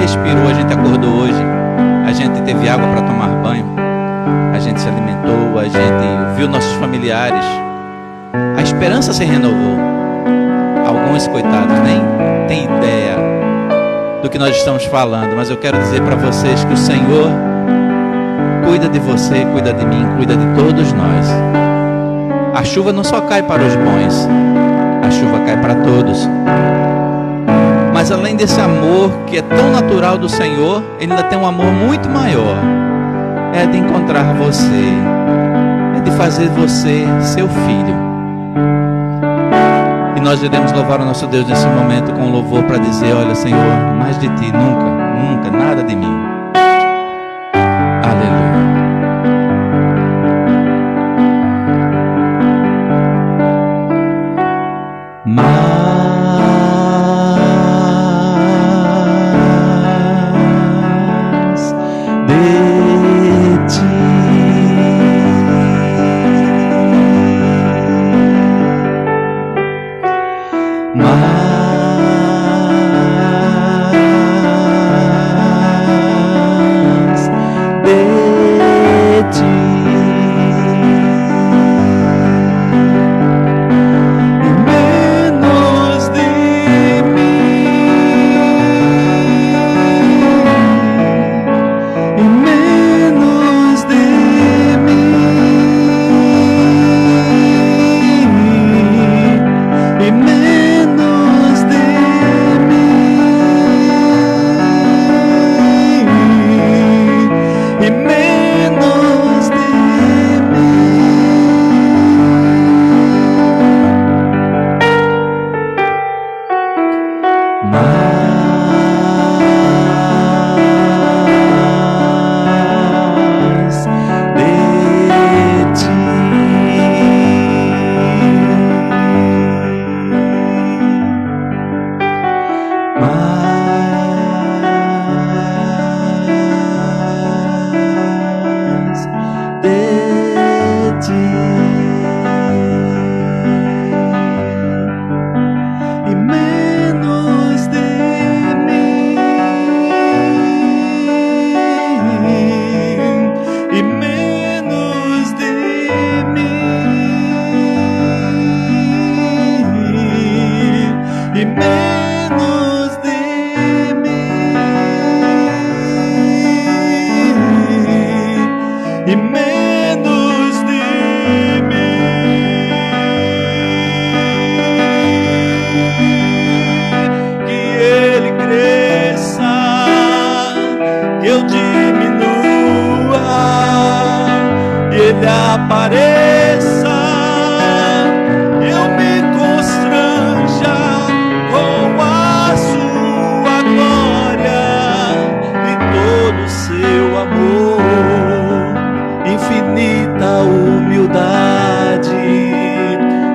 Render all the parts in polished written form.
respirou, a gente acordou hoje, a gente teve água para tomar banho, a gente se alimentou, a gente viu nossos familiares, a esperança se renovou. Alguns, coitados, nem têm ideia do que nós estamos falando, mas eu quero dizer para vocês que o Senhor cuida de você, cuida de mim, cuida de todos nós. A chuva não só cai para os bons, a chuva cai para todos. Mas além desse amor que é tão natural do Senhor, Ele ainda tem um amor muito maior. É de encontrar você, é de fazer você seu filho. E nós iremos louvar o nosso Deus nesse momento com louvor para dizer: olha, Senhor, mais de Ti, nunca, nunca, nada de mim. Aleluia.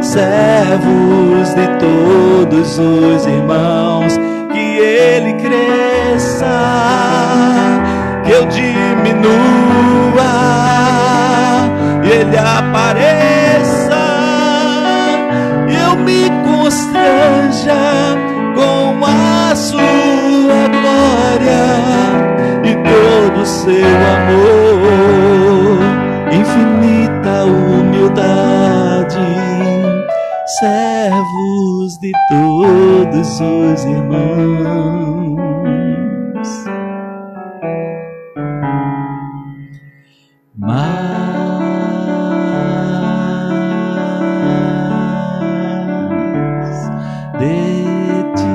Servos de todos os irmãos, que Ele cresça, que eu diminua, e Ele apareça, e eu me constranja com a sua glória e todo o seu amor, infinita humildade. Servos de todos os irmãos, mais de Ti.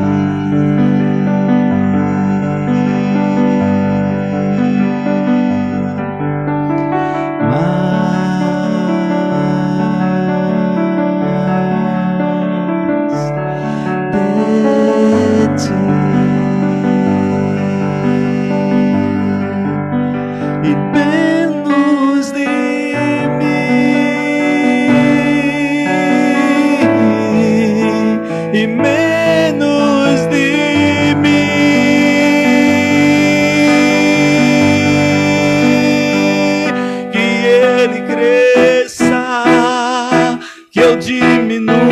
E menos de mim, e menos de mim, que Ele cresça, que eu diminua,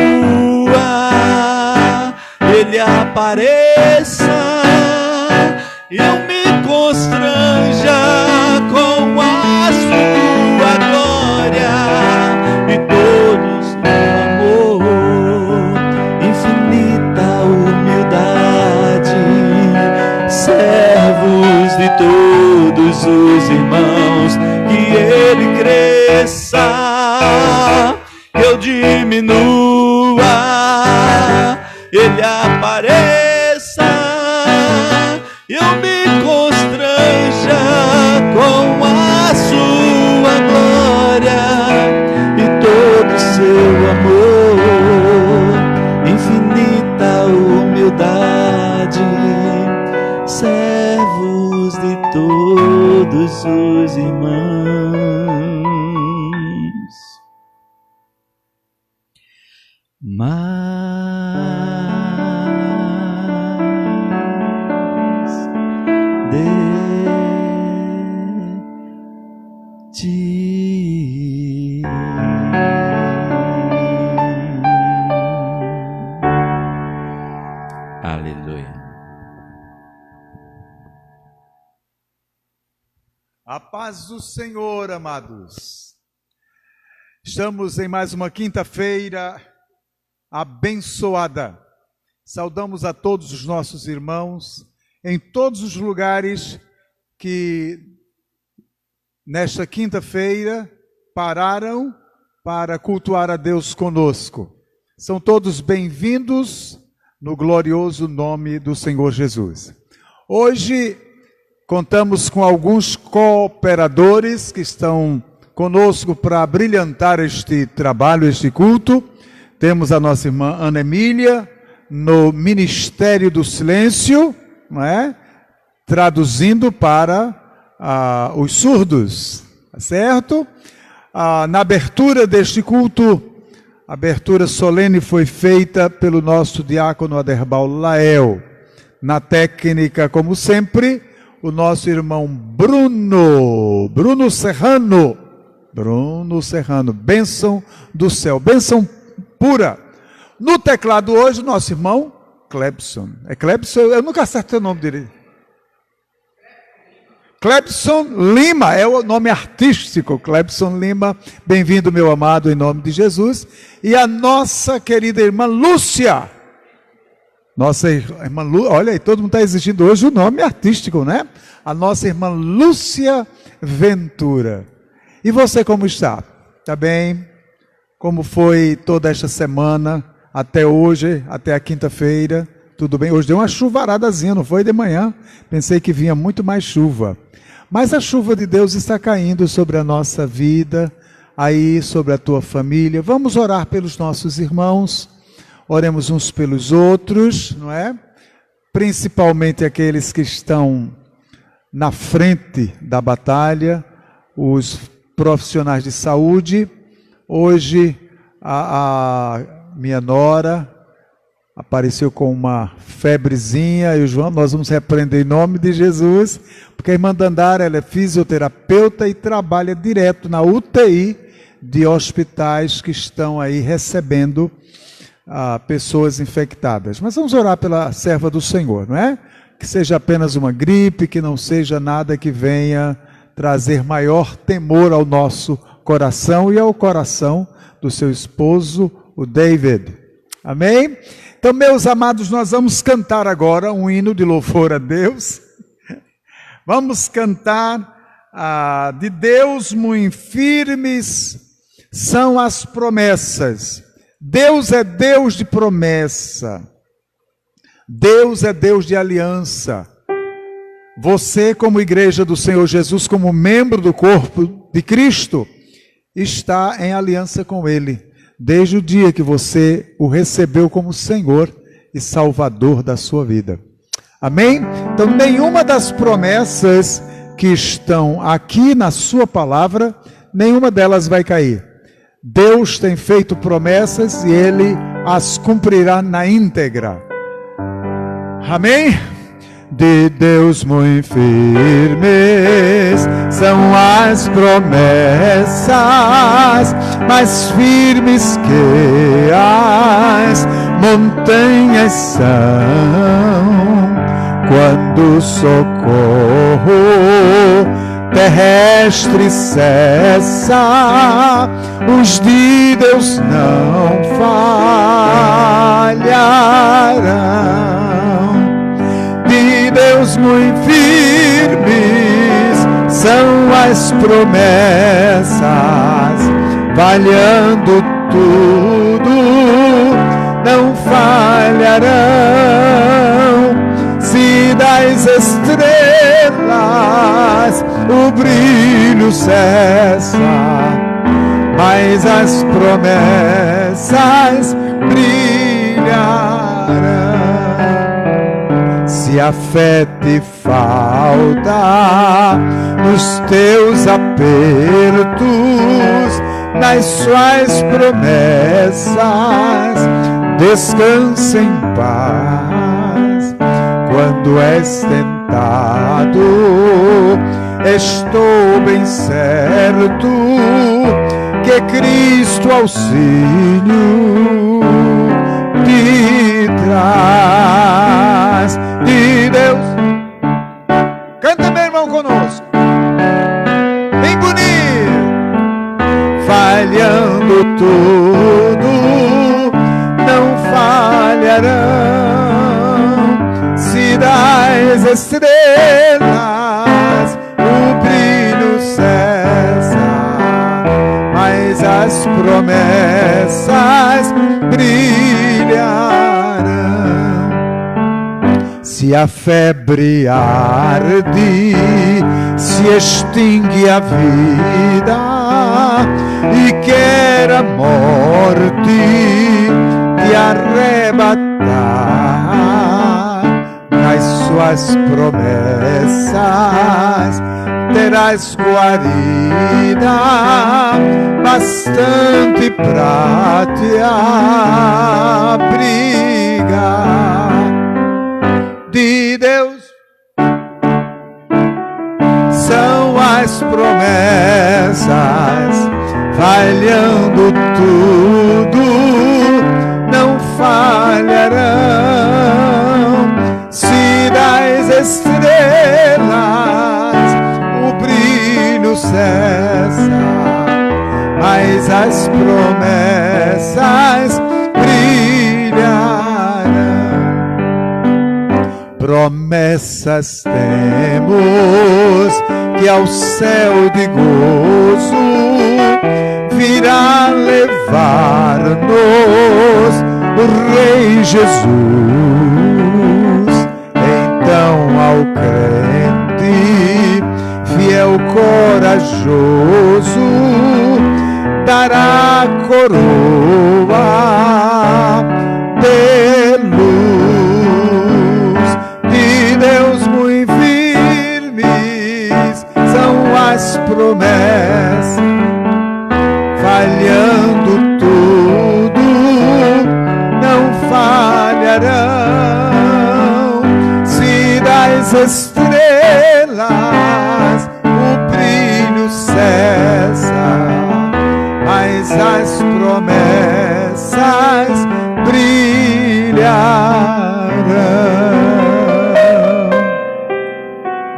Ele apareça, e eu cresça, que eu diminua, Ele apareça, eu me constranja com a sua glória e todo seu amor, infinita humildade, servos de todos os irmãos. Mas de ti Aleluia. A paz do Senhor, amados. Estamos em mais uma quinta-feira abençoada. Saudamos a todos os nossos irmãos em todos os lugares que nesta quinta-feira pararam para cultuar a Deus conosco. São todos bem-vindos no glorioso nome do Senhor Jesus. Hoje contamos com alguns cooperadores que estão conosco para brilhantar este trabalho, este culto. Temos a nossa irmã Ana Emília no Ministério do Silêncio, não é? Traduzindo para os surdos, tá certo? Na abertura deste culto, a abertura solene foi feita pelo nosso diácono Aderbal Lael. Na técnica, como sempre, o nosso irmão Bruno Serrano, bênção do céu, bênção pura. No teclado hoje, o nosso irmão Clebson. É Clebson? Eu nunca acertei o nome dele. Clebson Lima, é o nome artístico, Clebson Lima. Bem-vindo, meu amado, em nome de Jesus. E a nossa querida irmã Lúcia. Nossa irmã Lúcia, olha aí, todo mundo está exigindo hoje o nome artístico, né? A nossa irmã Lúcia Ventura. E você como está? Está bem? Como foi toda esta semana, até hoje, até a quinta-feira? Tudo bem? Hoje deu uma chuvaradazinha, não foi de manhã? Pensei que vinha muito mais chuva. Mas a chuva de Deus está caindo sobre a nossa vida, aí sobre a tua família. Vamos orar pelos nossos irmãos, oremos uns pelos outros, não é? Principalmente aqueles que estão na frente da batalha, os profissionais de saúde. Hoje a minha nora apareceu com uma febrezinha, e o João, nós vamos repreender em nome de Jesus, porque a irmã Dandara, ela é fisioterapeuta e trabalha direto na UTI de hospitais que estão aí recebendo pessoas infectadas. Mas vamos orar pela serva do Senhor, não é? Que seja apenas uma gripe, que não seja nada que venha trazer maior temor ao nosso coração e ao coração do seu esposo, o David. Amém? Então, meus amados, nós vamos cantar agora um hino de louvor a Deus. Vamos cantar de Deus muito firmes são as promessas. Deus é Deus de promessa. Deus é Deus de aliança. Você, como igreja do Senhor Jesus, como membro do corpo de Cristo, está em aliança com Ele, desde o dia que você o recebeu como Senhor e Salvador da sua vida. Amém? Então, nenhuma das promessas que estão aqui na sua palavra, nenhuma delas vai cair. Deus tem feito promessas e Ele as cumprirá na íntegra. Amém? De Deus muito firmes são as promessas, mais firmes que as montanhas são. Quando o socorro terrestre cessa, os de Deus não falharão. De Deus muito firmes são as promessas, valhando tudo, não falharão. Se das estrelas o brilho cessa, mas as promessas brilharão. Se a fé te falta nos teus apertos, nas suas promessas, descansa em paz. Quando és tentado, estou bem certo que Cristo auxílio te traz. De Deus, canta, meu irmão, conosco, bem bonito. Falhando tudo, não falharão. Se das estrelas o brilho cessa, mas as promessas brilharão. Se a febre arde, se extingue a vida e quer a morte te arrebatar, nas suas promessas terás guarida bastante pra te abrigar. De Deus são as promessas, falhando tudo, não falharão. Se das estrelas o brilho cessa, mas as promessas brilharão. Promessas temos que ao céu de gozo virá levar-nos o Rei Jesus. Então ao crente fiel, corajoso, dará coroa de luz. De Deus muito firmes são as promessas, falhando tudo, não falharão. Se das estrelas o brilho cessa, mas as promessas brilharão.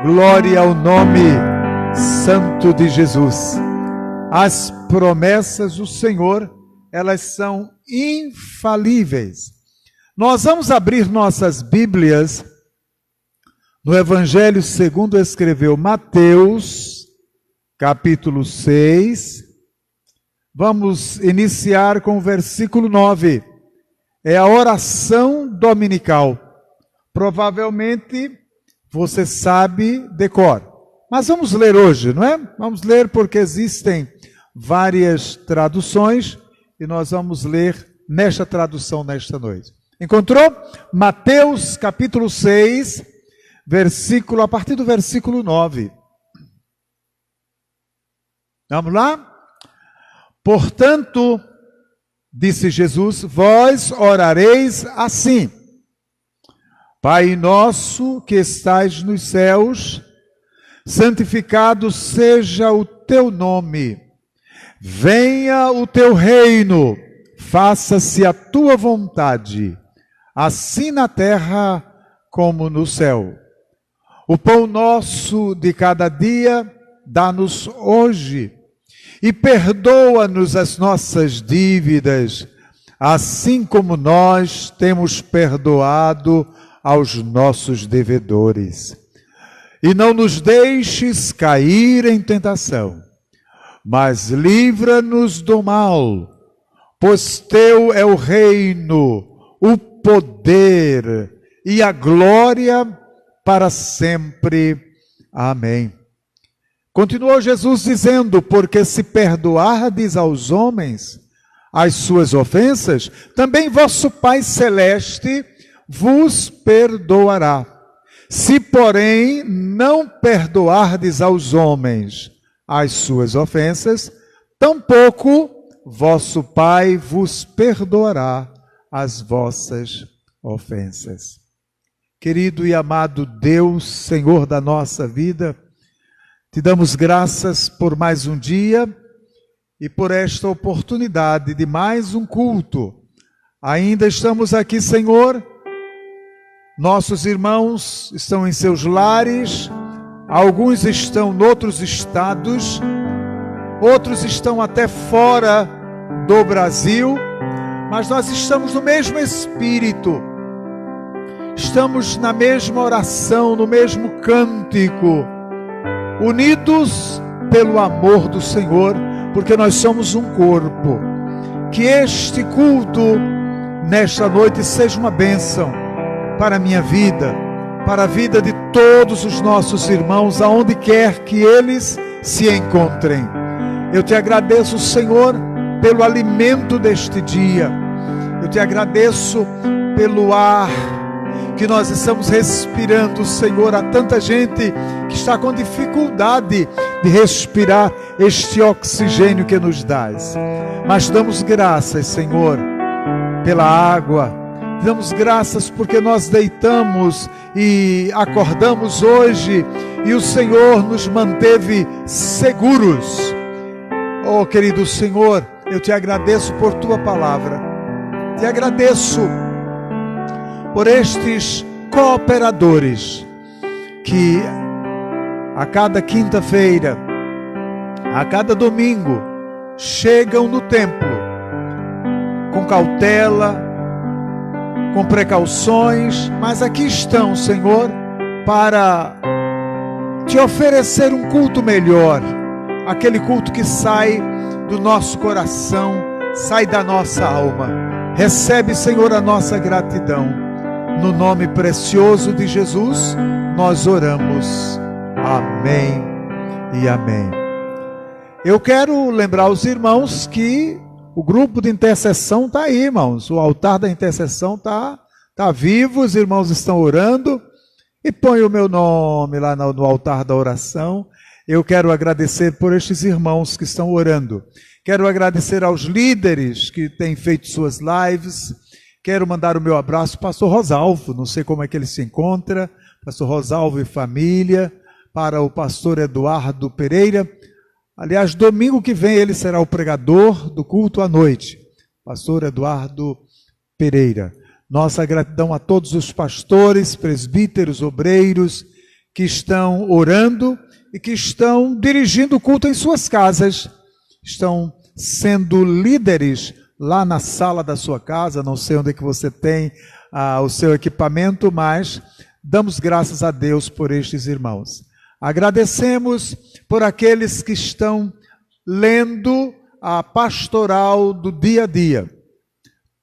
Glória ao nome santo de Jesus. As promessas do Senhor, elas são infalíveis. Nós vamos abrir nossas Bíblias no Evangelho segundo escreveu Mateus, capítulo 6. Vamos iniciar com o versículo 9. É a oração dominical. Provavelmente você sabe de cor. Mas vamos ler hoje, não é? Vamos ler porque existem várias traduções e nós vamos ler nesta tradução nesta noite. Encontrou? Mateus capítulo 6, a partir do versículo 9. Vamos lá? Portanto, disse Jesus, vós orareis assim: Pai nosso que estais nos céus, santificado seja o teu nome. Venha o teu reino, faça-se a tua vontade, assim na terra como no céu. O pão nosso de cada dia dá-nos hoje, e perdoa-nos as nossas dívidas, assim como nós temos perdoado aos nossos devedores. e não nos deixes cair em tentação, mas livra-nos do mal, pois teu é o reino, o poder e a glória para sempre. Amém. Continuou Jesus dizendo: porque se perdoardes aos homens as suas ofensas, também vosso Pai Celeste vos perdoará. Se, porém, não perdoardes aos homens as suas ofensas, tampouco vosso Pai vos perdoará as vossas ofensas. Querido e amado Deus, Senhor da nossa vida, te damos graças por mais um dia e por esta oportunidade de mais um culto. Ainda estamos aqui, Senhor. Nossos irmãos estão em seus lares, alguns estão em outros estados, outros estão até fora do Brasil, mas nós estamos no mesmo espírito, estamos na mesma oração, no mesmo cântico, unidos pelo amor do Senhor, porque nós somos um corpo. Que este culto, nesta noite, seja uma bênção para a minha vida, para a vida de todos os nossos irmãos, aonde quer que eles se encontrem. Eu te agradeço, Senhor, pelo alimento deste dia. Eu te agradeço pelo ar que nós estamos respirando, Senhor. Há tanta gente que está com dificuldade de respirar este oxigênio que nos dás. Mas damos graças, Senhor, pela água. Damos graças porque nós deitamos e acordamos hoje e o Senhor nos manteve seguros. Oh, querido Senhor, eu te agradeço por tua palavra. Te agradeço por estes cooperadores que a cada quinta-feira, a cada domingo, chegam no templo com cautela, com precauções, mas aqui estão, Senhor, para te oferecer um culto melhor, aquele culto que sai do nosso coração, sai da nossa alma. Recebe, Senhor, a nossa gratidão. No nome precioso de Jesus, nós oramos. Amém e amém. Eu quero lembrar os irmãos que o grupo de intercessão está aí, irmãos. O altar da intercessão está vivo, os irmãos estão orando. E põe o meu nome lá no altar da oração. Eu quero agradecer por estes irmãos que estão orando. Quero agradecer aos líderes que têm feito suas lives. Quero mandar o meu abraço para o pastor Rosalvo, não sei como é que ele se encontra, pastor Rosalvo e família, para o pastor Eduardo Pereira. Aliás, domingo que vem ele será o pregador do culto à noite, pastor Eduardo Pereira. Nossa gratidão a todos os pastores, presbíteros, obreiros que estão orando e que estão dirigindo o culto em suas casas, estão sendo líderes lá na sala da sua casa. Não sei onde é que você tem o seu equipamento, mas damos graças a Deus por estes irmãos. Agradecemos por aqueles que estão lendo a pastoral do dia a dia.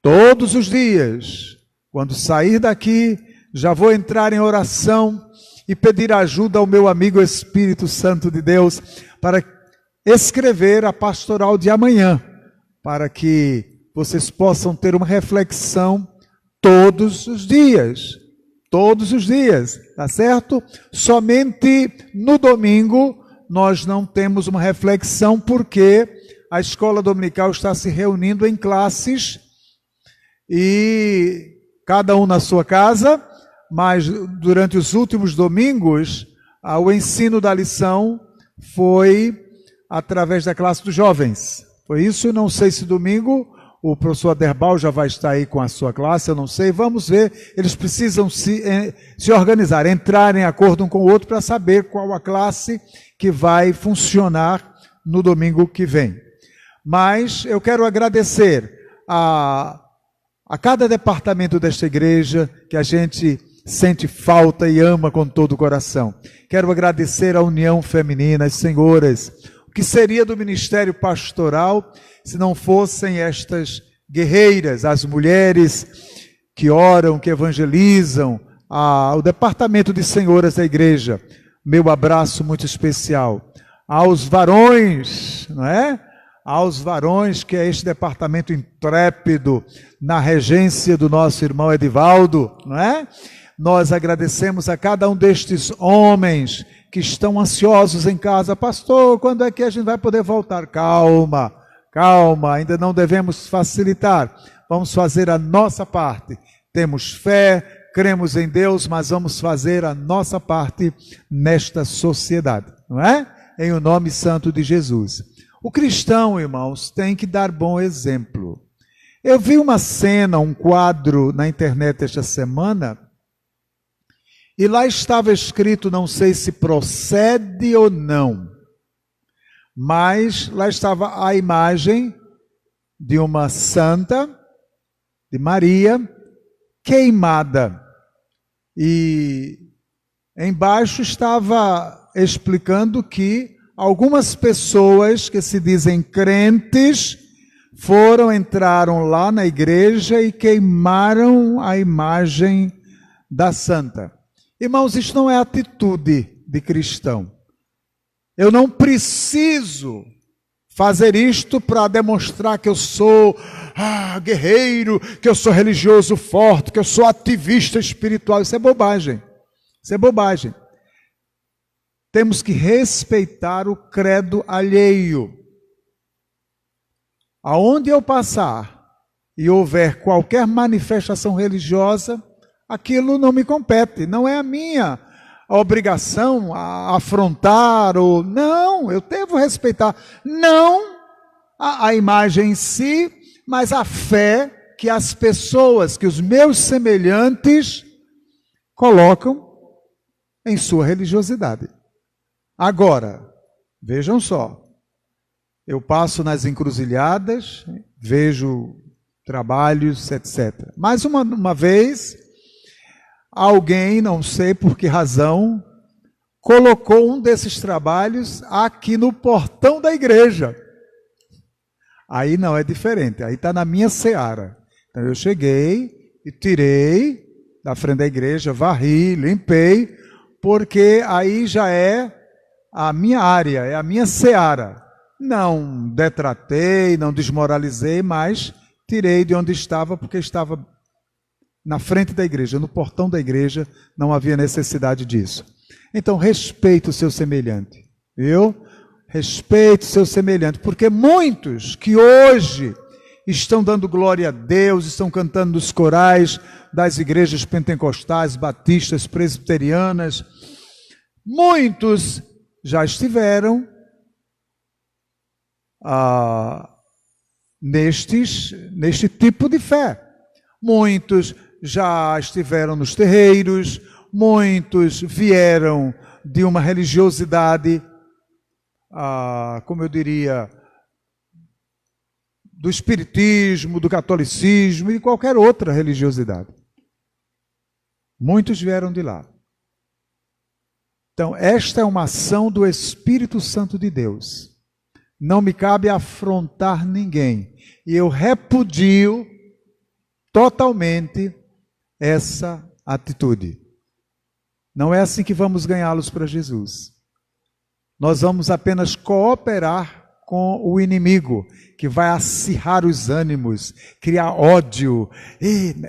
Todos os dias, quando sair daqui, já vou entrar em oração e pedir ajuda ao meu amigo Espírito Santo de Deus para escrever a pastoral de amanhã, para que vocês possam ter uma reflexão todos os dias. Todos os dias, tá certo? Somente no domingo nós não temos uma reflexão porque a escola dominical está se reunindo em classes e cada um na sua casa, mas durante os últimos domingos o ensino da lição foi através da classe dos jovens. Foi isso? Não sei se domingo o professor Aderbal já vai estar aí com a sua classe, eu não sei. Vamos ver, eles precisam se organizar, entrar em acordo um com o outro para saber qual a classe que vai funcionar no domingo que vem. Mas eu quero agradecer a cada departamento desta igreja que a gente sente falta e ama com todo o coração. Quero agradecer à União Feminina, as senhoras. O que seria do ministério pastoral se não fossem estas guerreiras, as mulheres que oram, que evangelizam, o departamento de senhoras da igreja? Meu abraço muito especial. Aos varões, não é? Aos varões, que é este departamento intrépido, na regência do nosso irmão Edivaldo, não é? Nós agradecemos a cada um destes homens que estão ansiosos em casa. Pastor, quando é que a gente vai poder voltar? Calma, calma, ainda não devemos facilitar. Vamos fazer a nossa parte. Temos fé, cremos em Deus, mas vamos fazer a nossa parte nesta sociedade, não é? Em o nome santo de Jesus. O cristão, irmãos, tem que dar bom exemplo. Eu vi uma cena, um quadro na internet esta semana, e lá estava escrito, não sei se procede ou não, mas lá estava a imagem de uma santa, de Maria, queimada. E embaixo estava explicando que algumas pessoas que se dizem crentes entraram lá na igreja e queimaram a imagem da santa. Irmãos, isso não é atitude de cristão. Eu não preciso fazer isto para demonstrar que eu sou guerreiro, que eu sou religioso forte, que eu sou ativista espiritual. Isso é bobagem. Isso é bobagem. Temos que respeitar o credo alheio. Aonde eu passar e houver qualquer manifestação religiosa, aquilo não me compete, não é a minha obrigação a afrontar ou não, eu devo respeitar não a imagem em si, mas a fé que as pessoas, que os meus semelhantes colocam em sua religiosidade. Agora, vejam só, eu passo nas encruzilhadas, vejo trabalhos, etc. Mais uma vez, alguém, não sei por que razão, colocou um desses trabalhos aqui no portão da igreja. Aí não é diferente, aí está na minha seara. Então eu cheguei e tirei da frente da igreja, varri, limpei, porque aí já é a minha área, é a minha seara. Não detratei, não desmoralizei, mas tirei de onde estava, porque estava na frente da igreja, no portão da igreja, não havia necessidade disso. Então, respeite o seu semelhante, viu? Respeite o seu semelhante, porque muitos que hoje estão dando glória a Deus, estão cantando nos corais das igrejas pentecostais, batistas, presbiterianas, muitos já estiveram neste tipo de fé. Muitos já estiveram nos terreiros, muitos vieram de uma religiosidade, como eu diria, do espiritismo, do catolicismo e de qualquer outra religiosidade. Muitos vieram de lá. Então, esta é uma ação do Espírito Santo de Deus. Não me cabe afrontar ninguém. E eu repudio totalmente essa atitude. Não é assim que vamos ganhá-los para Jesus. Nós vamos apenas cooperar com o inimigo, que vai acirrar os ânimos, criar ódio,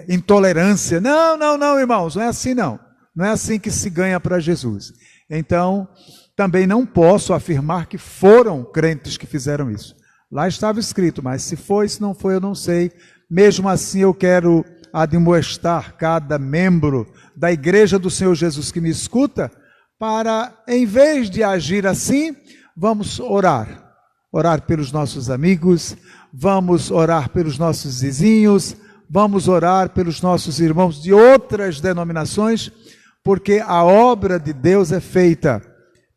intolerância. Não, irmãos, não é assim não. Não é assim que se ganha para Jesus. Então, também não posso afirmar que foram crentes que fizeram isso. Lá estava escrito, mas se foi, se não foi, eu não sei. Mesmo assim, eu quero admoestar cada membro da igreja do Senhor Jesus que me escuta, para, em vez de agir assim, vamos orar. Orar pelos nossos amigos, vamos orar pelos nossos vizinhos, vamos orar pelos nossos irmãos de outras denominações, porque a obra de Deus é feita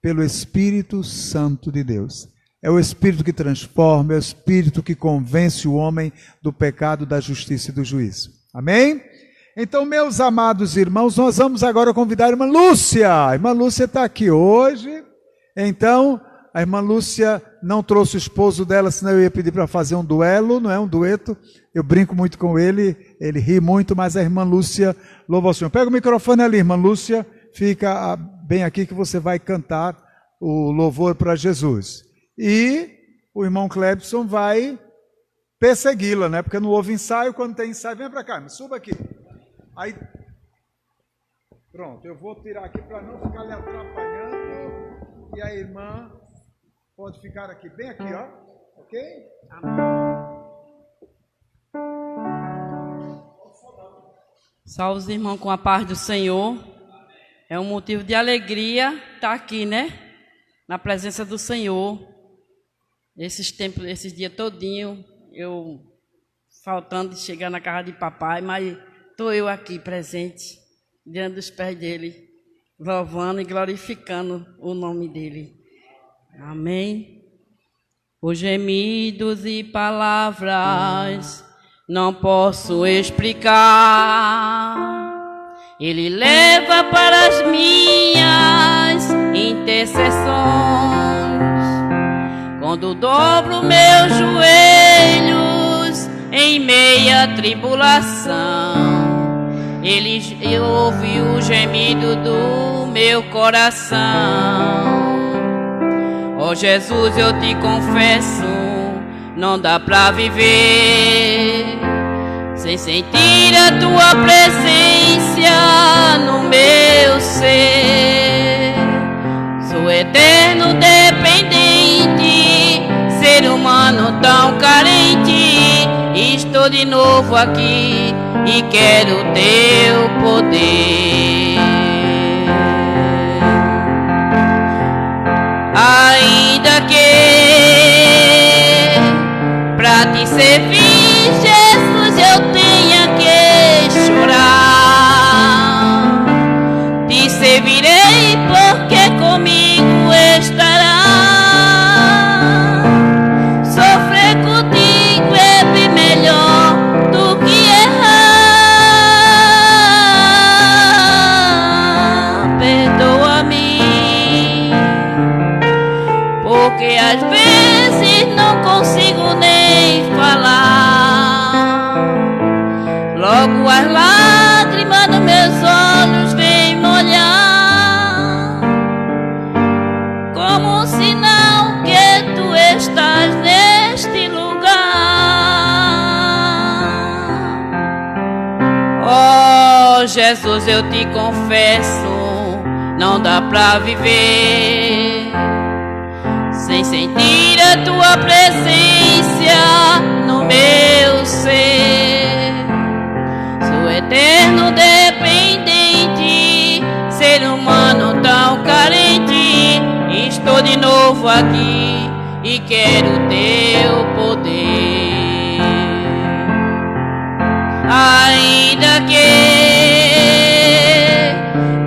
pelo Espírito Santo de Deus. É o Espírito que transforma, é o Espírito que convence o homem do pecado, da justiça e do juízo. Amém? Então, meus amados irmãos, nós vamos agora convidar a irmã Lúcia. A irmã Lúcia está aqui hoje. Então, a irmã Lúcia não trouxe o esposo dela, senão eu ia pedir para fazer um duelo, não é um dueto. Eu brinco muito com ele ri muito, mas a irmã Lúcia louva ao Senhor. Pega o microfone ali, irmã Lúcia, fica bem aqui que você vai cantar o louvor para Jesus. E o irmão Clebson vai persegui-la, né? Porque não houve ensaio, quando tem ensaio, vem para cá, me suba aqui. Aí, pronto, eu vou tirar aqui para não ficar lhe atrapalhando. E a irmã pode ficar aqui, bem aqui, ó. Ok? Salve os irmãos com a paz do Senhor. É um motivo de alegria estar aqui, né? Na presença do Senhor. Esses dias todinho, eu faltando de chegar na casa de papai, mas estou eu aqui presente, diante dos pés dele, louvando e glorificando o nome dele. Amém. Os gemidos e palavras não posso explicar. Ele leva para as minhas intercessões. Quando dobro meus joelhos em meia tribulação, Ele ouve o gemido do meu coração. Ó Jesus, eu te confesso, não dá pra viver sem sentir a tua presença no meu ser. Sou eterno dependente, ser humano tão carente. Estou de novo aqui e quero o teu poder. Ainda que pra te servir, Jesus, eu tenha que chorar, te servirei porque comigo estará. Sofrer contigo é bem melhor do que errar. Perdoa-me, porque às vezes não consigo nem falar. Logo as lágrimas nos meus olhos vêm molhar, como um sinal que tu estás neste lugar. Oh Jesus, eu te confesso, não dá pra viver sem sentir a tua presença no meu ser. Sou eterno dependente, ser humano tão carente. Estou de novo aqui e quero o teu poder. Ainda que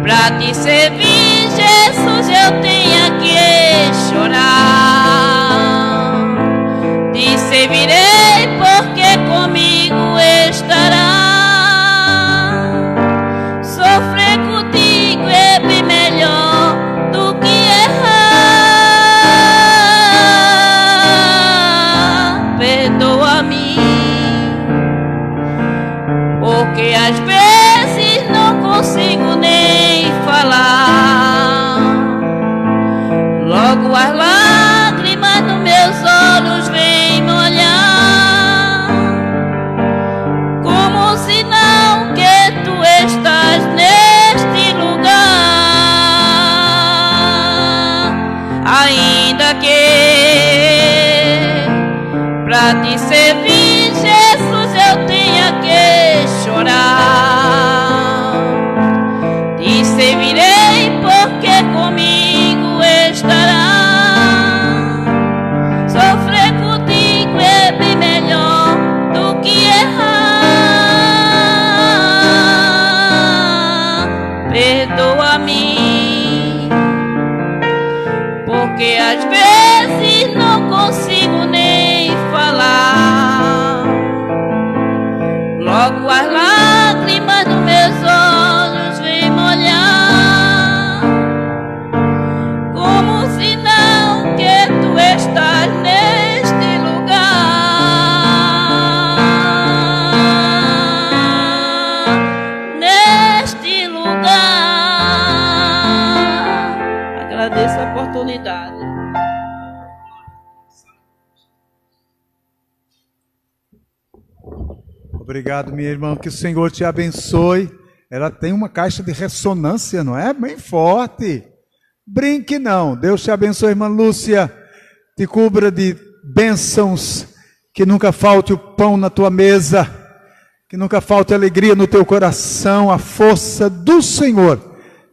pra te servir, Jesus, eu tenha que chorar, te servirei porque comigo estará. Sofrer contigo é bem melhor do que errar. Perdoa-me, porque às vezes não consigo nem falar. Logo as lágrimas nos meus olhos vêm molhar, como um sinal que tu estás neste lugar. Ainda que pra te servir, Jesus, eu tenha que chorar, te servirei porque comigo estará. Sofrer contigo é bem melhor do que errar. Perdoa-me, porque às vezes não consigo nem falar. Obrigado, minha irmã, que o Senhor te abençoe. Ela tem uma caixa de ressonância, não é? Bem forte. Brinque não. Deus te abençoe, irmã Lúcia. Te cubra de bênçãos, que nunca falte o pão na tua mesa, que nunca falte alegria no teu coração, a força do Senhor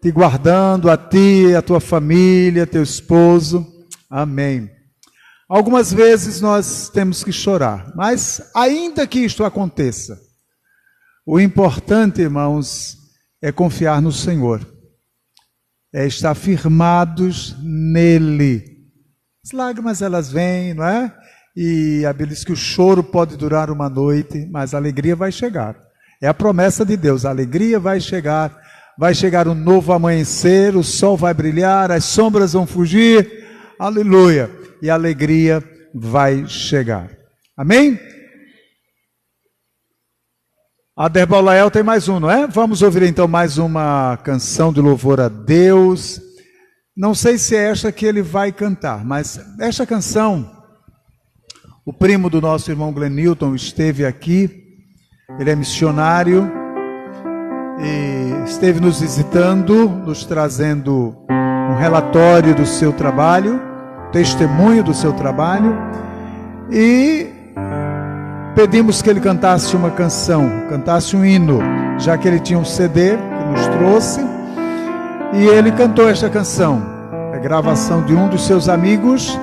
te guardando, a ti, a tua família, teu esposo. Amém. Algumas vezes nós temos que chorar, mas ainda que isto aconteça, o importante, irmãos, é confiar no Senhor, é estar firmados nele. As lágrimas, elas vêm, não é? E a Bíblia diz que o choro pode durar uma noite, mas a alegria vai chegar. É a promessa de Deus, a alegria vai chegar um novo amanhecer, o sol vai brilhar, as sombras vão fugir, aleluia, e a alegria vai chegar. Amém? A Derbolael tem mais um, não é? Vamos ouvir então mais uma canção de louvor a Deus. Não sei se é esta que ele vai cantar, mas esta canção, o primo do nosso irmão Glenilton esteve aqui, ele é missionário e esteve nos visitando, nos trazendo um relatório do seu trabalho, testemunho do seu trabalho, e pedimos que ele cantasse uma canção, cantasse um hino, já que ele tinha um CD que nos trouxe. E ele cantou esta canção, a gravação de um dos seus amigos,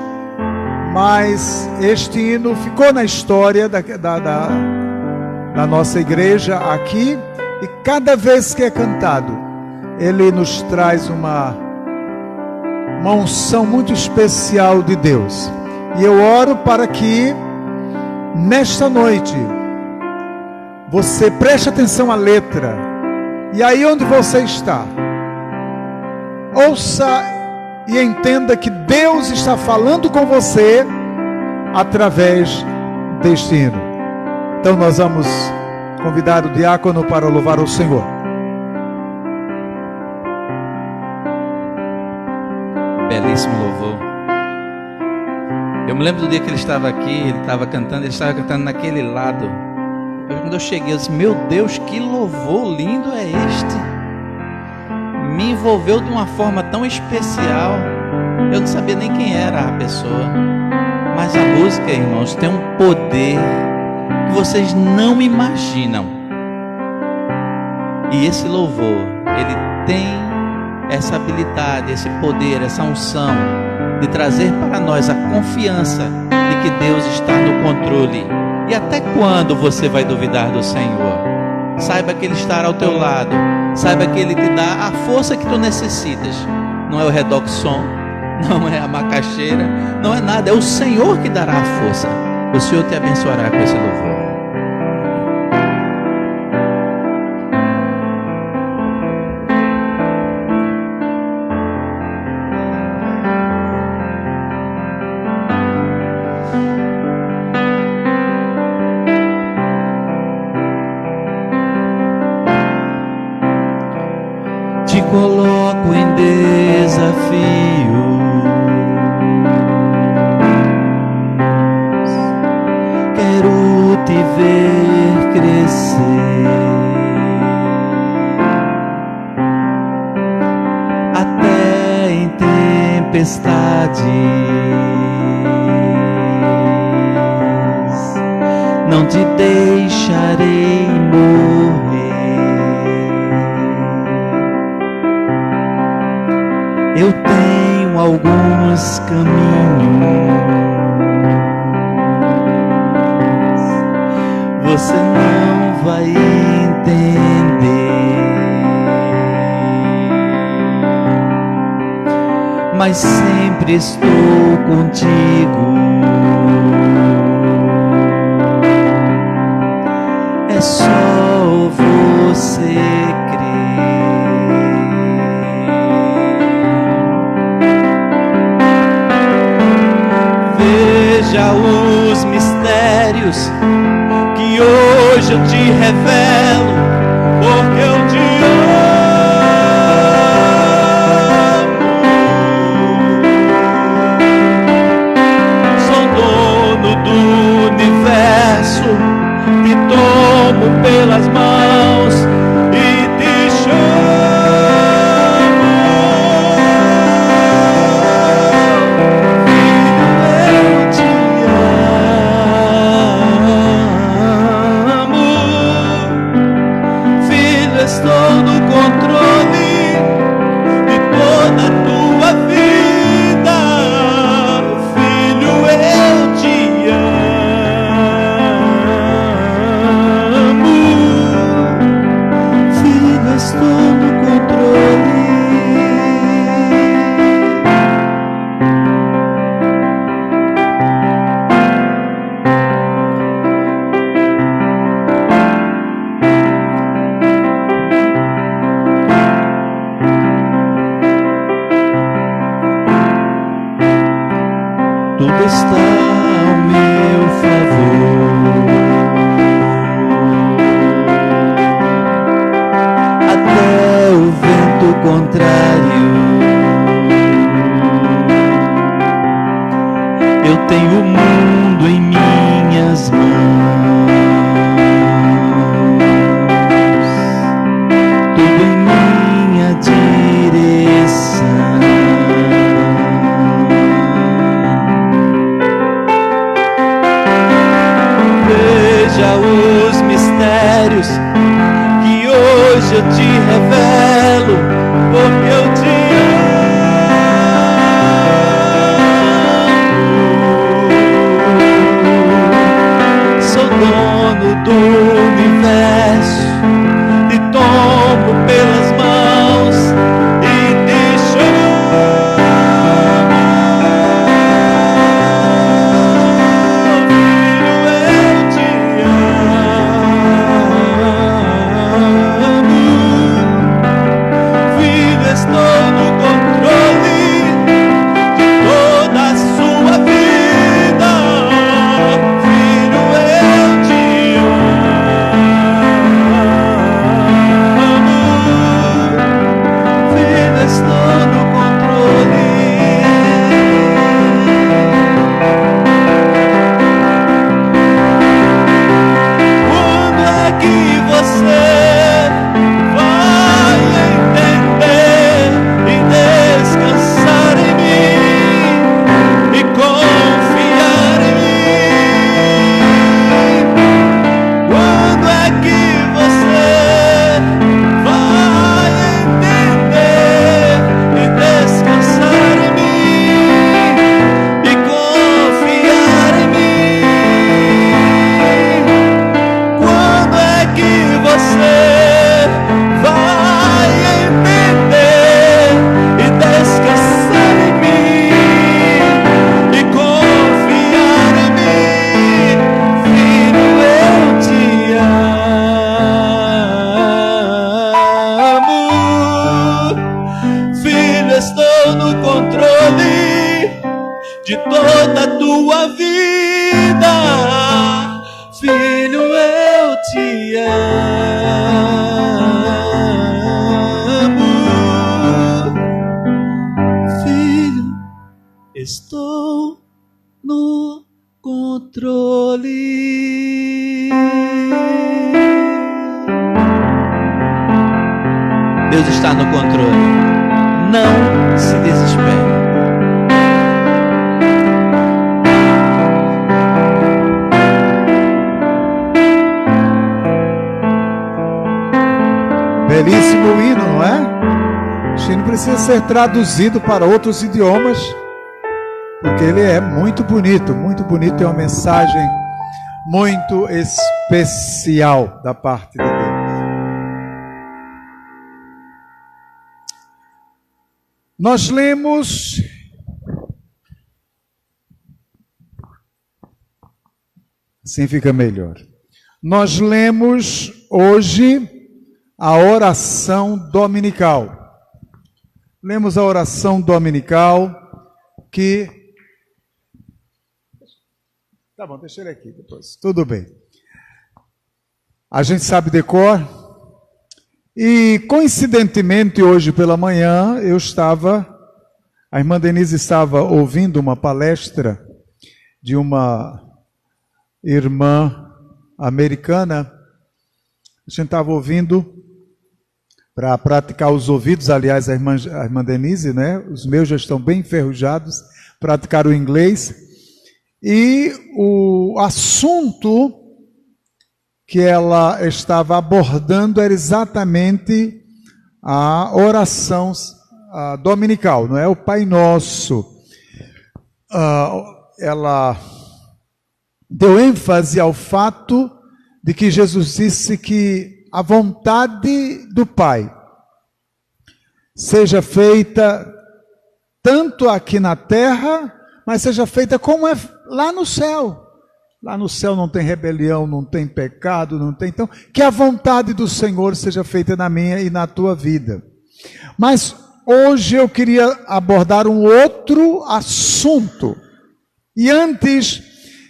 mas este hino ficou na história da nossa igreja aqui, e cada vez que é cantado, ele nos traz uma unção muito especial de Deus. E eu oro para que, nesta noite, você preste atenção à letra, e aí onde você está, ouça e entenda que Deus está falando com você através deste hino. Então nós vamos convidar o diácono para louvar o Senhor. Belíssimo louvor. Eu me lembro do dia que ele estava aqui, ele estava cantando naquele lado. Quando eu cheguei, eu disse: meu Deus, que louvor lindo é este! Me envolveu de uma forma tão especial. Eu não sabia nem quem era a pessoa, mas a música, irmãos, tem um poder que vocês não imaginam. E esse louvor, ele tem essa habilidade, esse poder, essa unção de trazer para nós a confiança de que Deus está no controle. E até quando você vai duvidar do Senhor? Saiba que Ele estará ao teu lado. Saiba que Ele te dá a força que tu necessitas. Não é o redoxon, não é a macaxeira, não é nada. É o Senhor que dará a força. O Senhor te abençoará com esse louvor. Coloco em desafio, quero te ver crescer, até em tempestades, não te deixarei morrer. Eu tenho alguns caminhos, você não vai entender, mas sempre estou contigo. É só você crer. Veja os mistérios que hoje eu te revelo, porque eu te amo. Sou dono do universo, te tomo veja os mistérios que hoje eu te revelo, porque eu te amo. Sou dono do universo, te tomo pelas mãos e te chamo. De toda a tua vida, filho, eu te amo. Filho, estou no controle. Deus está no controle. Não se desespere. Belíssimo hino, não é? Acho que não precisa ser traduzido para outros idiomas, porque ele é muito bonito, é uma mensagem muito especial da parte de Deus. Nós lemos assim fica melhor. Nós lemos hoje a oração dominical. Lemos a oração dominical que... Tá bom, deixa ele aqui depois. Tudo bem. A gente sabe de cor. E, coincidentemente, hoje pela manhã, a irmã Denise estava ouvindo uma palestra de uma irmã americana. A gente estava ouvindo para praticar os ouvidos, aliás, a irmã Denise, né? Os meus já estão bem enferrujados, praticar o inglês. E o assunto que ela estava abordando era exatamente a oração dominical, não é? O Pai Nosso. Ela deu ênfase ao fato de que Jesus disse que a vontade do Pai seja feita tanto aqui na terra, mas seja feita como é lá no céu. Lá no céu não tem rebelião, não tem pecado, não tem... Então, que a vontade do Senhor seja feita na minha e na tua vida. Mas hoje eu queria abordar um outro assunto. E antes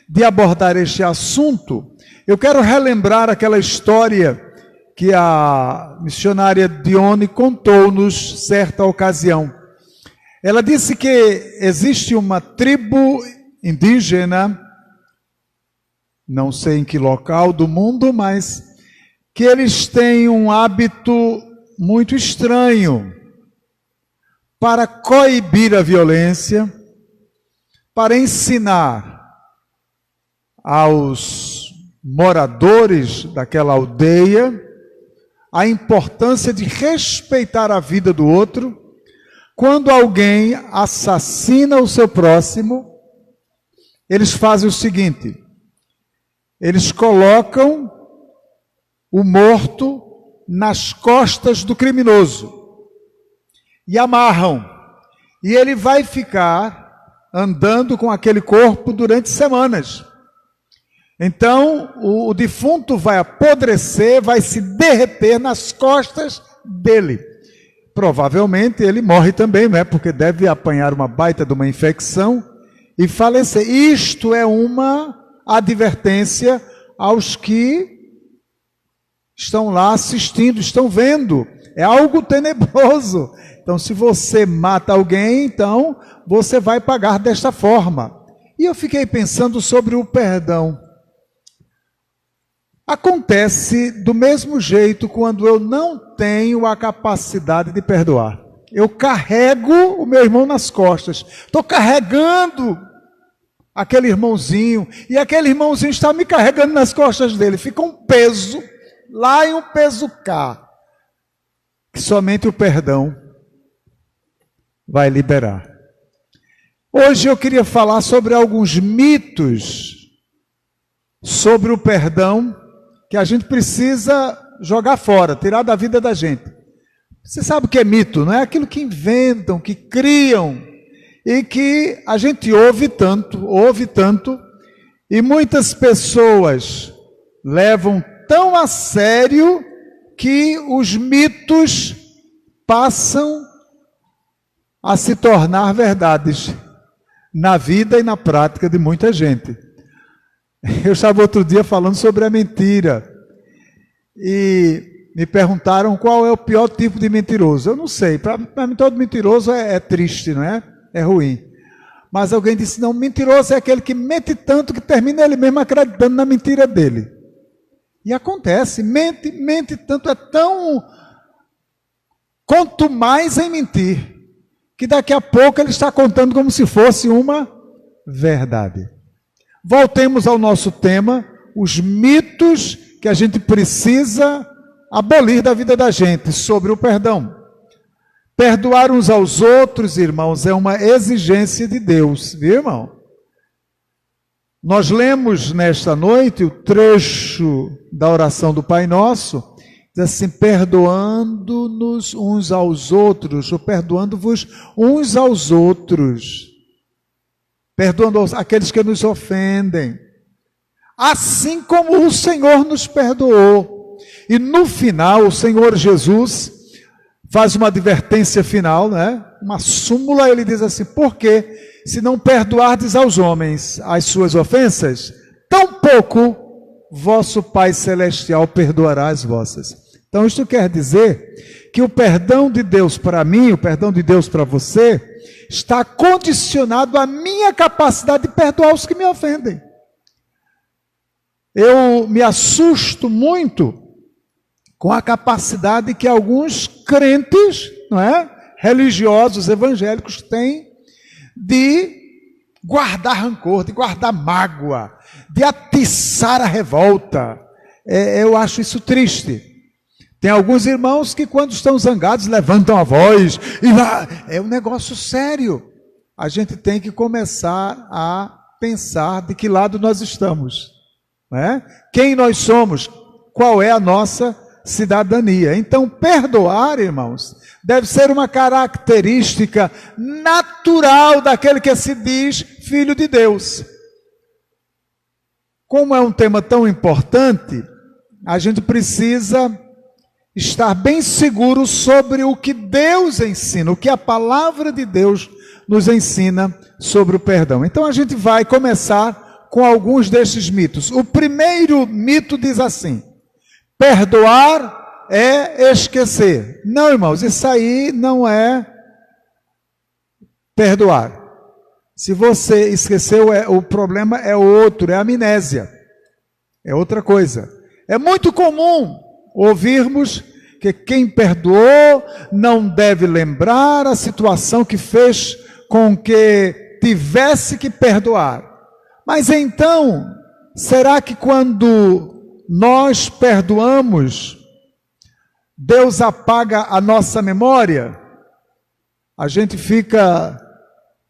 de abordar este assunto, eu quero relembrar aquela história que a missionária Dione contou-nos certa ocasião. Ela disse que existe uma tribo indígena, não sei em que local do mundo, mas que eles têm um hábito muito estranho para coibir a violência, para ensinar aos moradores daquela aldeia a importância de respeitar a vida do outro. Quando alguém assassina o seu próximo, eles fazem o seguinte: eles colocam o morto nas costas do criminoso e amarram, e ele vai ficar andando com aquele corpo durante semanas. Então o defunto vai apodrecer, vai se derreter nas costas dele. Provavelmente ele morre também, não é? Porque deve apanhar uma baita de uma infecção e falecer. Isto é uma advertência aos que estão lá assistindo, estão vendo. É algo tenebroso. Então, se você mata alguém, então você vai pagar desta forma. E eu fiquei pensando sobre o perdão. Acontece do mesmo jeito quando eu não tenho a capacidade de perdoar. Eu carrego o meu irmão nas costas. Estou carregando aquele irmãozinho. E aquele irmãozinho está me carregando nas costas dele. Fica um peso lá e um peso cá. Que somente o perdão vai liberar. Hoje eu queria falar sobre alguns mitos sobre o perdão que a gente precisa jogar fora, tirar da vida da gente. Você sabe o que é mito, não é? Aquilo que inventam, que criam, e que a gente ouve tanto, e muitas pessoas levam tão a sério que os mitos passam a se tornar verdades na vida e na prática de muita gente. Eu estava outro dia falando sobre a mentira e me perguntaram qual é o pior tipo de mentiroso. Eu não sei, para mim todo mentiroso é triste, não é? É ruim. Mas alguém disse, não, mentiroso é aquele que mente tanto que termina ele mesmo acreditando na mentira dele. E acontece, mente tanto, é tão quanto mais em mentir, que daqui a pouco ele está contando como se fosse uma verdade. Voltemos ao nosso tema, os mitos que a gente precisa abolir da vida da gente sobre o perdão. Perdoar uns aos outros, irmãos, é uma exigência de Deus, viu, irmão? Nós lemos nesta noite o trecho da oração do Pai Nosso, diz assim, perdoando-nos uns aos outros, ou perdoando-vos uns aos outros. Perdoando aqueles que nos ofendem, assim como o Senhor nos perdoou. E no final, o Senhor Jesus faz uma advertência final, né? Uma súmula, ele diz assim, porque se não perdoardes aos homens as suas ofensas, tampouco vosso Pai Celestial perdoará as vossas. Então isto quer dizer que o perdão de Deus para mim, o perdão de Deus para você, está condicionado à minha capacidade de perdoar os que me ofendem. Eu me assusto muito com a capacidade que alguns crentes, não é, religiosos, evangélicos têm de guardar rancor, de guardar mágoa, de atiçar a revolta. Eu acho isso triste. Tem alguns irmãos que quando estão zangados levantam a voz, e é um negócio sério. A gente tem que começar a pensar de que lado nós estamos, não é? Quem nós somos, qual é a nossa cidadania. Então, perdoar, irmãos, deve ser uma característica natural daquele que se diz filho de Deus. Como é um tema tão importante, a gente precisa estar bem seguro sobre o que Deus ensina, o que a palavra de Deus nos ensina sobre o perdão. Então a gente vai começar com alguns destes mitos. O primeiro mito diz assim: perdoar é esquecer. Não, irmãos, isso aí não é perdoar. Se você esqueceu, o problema é outro, é amnésia. É outra coisa. É muito comum ouvirmos que quem perdoou não deve lembrar a situação que fez com que tivesse que perdoar. Mas então, será que quando nós perdoamos, Deus apaga a nossa memória? A gente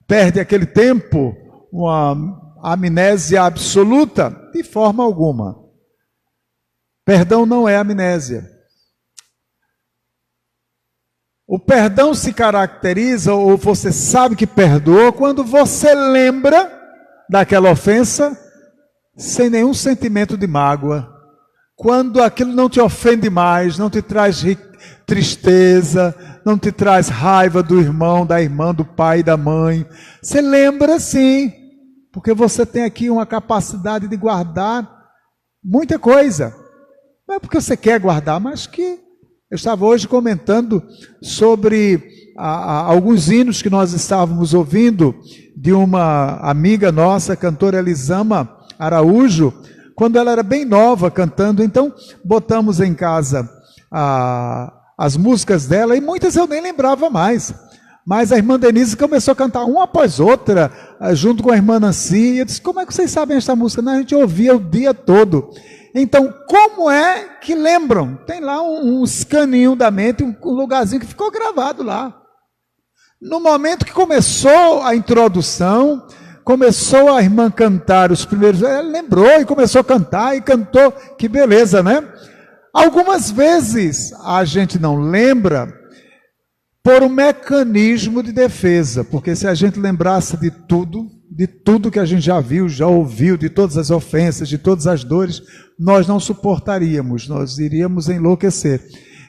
perde aquele tempo, uma amnésia absoluta? De forma alguma. Perdão não é amnésia. O perdão se caracteriza, ou você sabe que perdoou, quando você lembra daquela ofensa sem nenhum sentimento de mágoa. Quando aquilo não te ofende mais, não te traz tristeza, não te traz raiva do irmão, da irmã, do pai, da mãe. Você lembra sim, porque você tem aqui uma capacidade de guardar muita coisa. Não é porque você quer guardar, mas que eu estava hoje comentando sobre alguns hinos que nós estávamos ouvindo de uma amiga nossa, cantora Elisama Araújo, quando ela era bem nova cantando. Então botamos em casa as músicas dela, e muitas eu nem lembrava mais. Mas a irmã Denise começou a cantar uma após outra, junto com a irmã Nancy, e eu disse: como é que vocês sabem esta música? Não, a gente ouvia o dia todo. Então, como é que lembram? Tem lá um escaninho da mente, um lugarzinho que ficou gravado lá. No momento que começou a introdução, começou a irmã cantar os primeiros, ela lembrou e começou a cantar, e cantou, que beleza, né? Algumas vezes a gente não lembra por um mecanismo de defesa, porque se a gente lembrasse de tudo que a gente já viu, já ouviu, de todas as ofensas, de todas as dores, nós não suportaríamos, nós iríamos enlouquecer.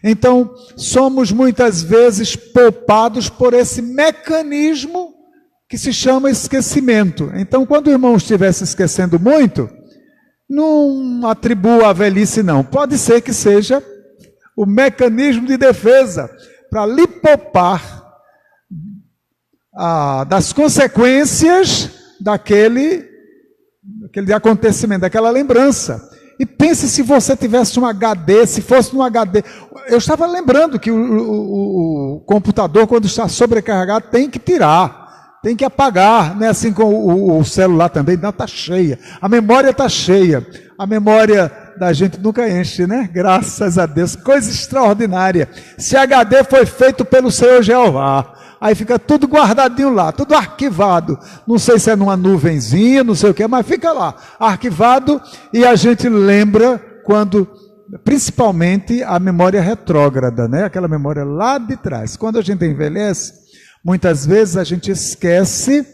Então, somos muitas vezes poupados por esse mecanismo que se chama esquecimento. Então, quando o irmão estiver se esquecendo muito, não atribua a velhice não. Pode ser que seja o mecanismo de defesa para lhe poupar das consequências daquele acontecimento, daquela lembrança. E pense se você tivesse um HD, se fosse um HD. Eu estava lembrando que o computador, quando está sobrecarregado, tem que tirar, tem que apagar, não é assim com o celular também, não, está cheia. A memória está cheia. A memória da gente nunca enche, né? Graças a Deus, coisa extraordinária. Se HD foi feito pelo Senhor Jeová, aí fica tudo guardadinho lá, tudo arquivado. Não sei se é numa nuvenzinha, não sei o que, mas fica lá, arquivado, e a gente lembra quando, principalmente a memória retrógrada, né? Aquela memória lá de trás. Quando a gente envelhece, muitas vezes a gente esquece,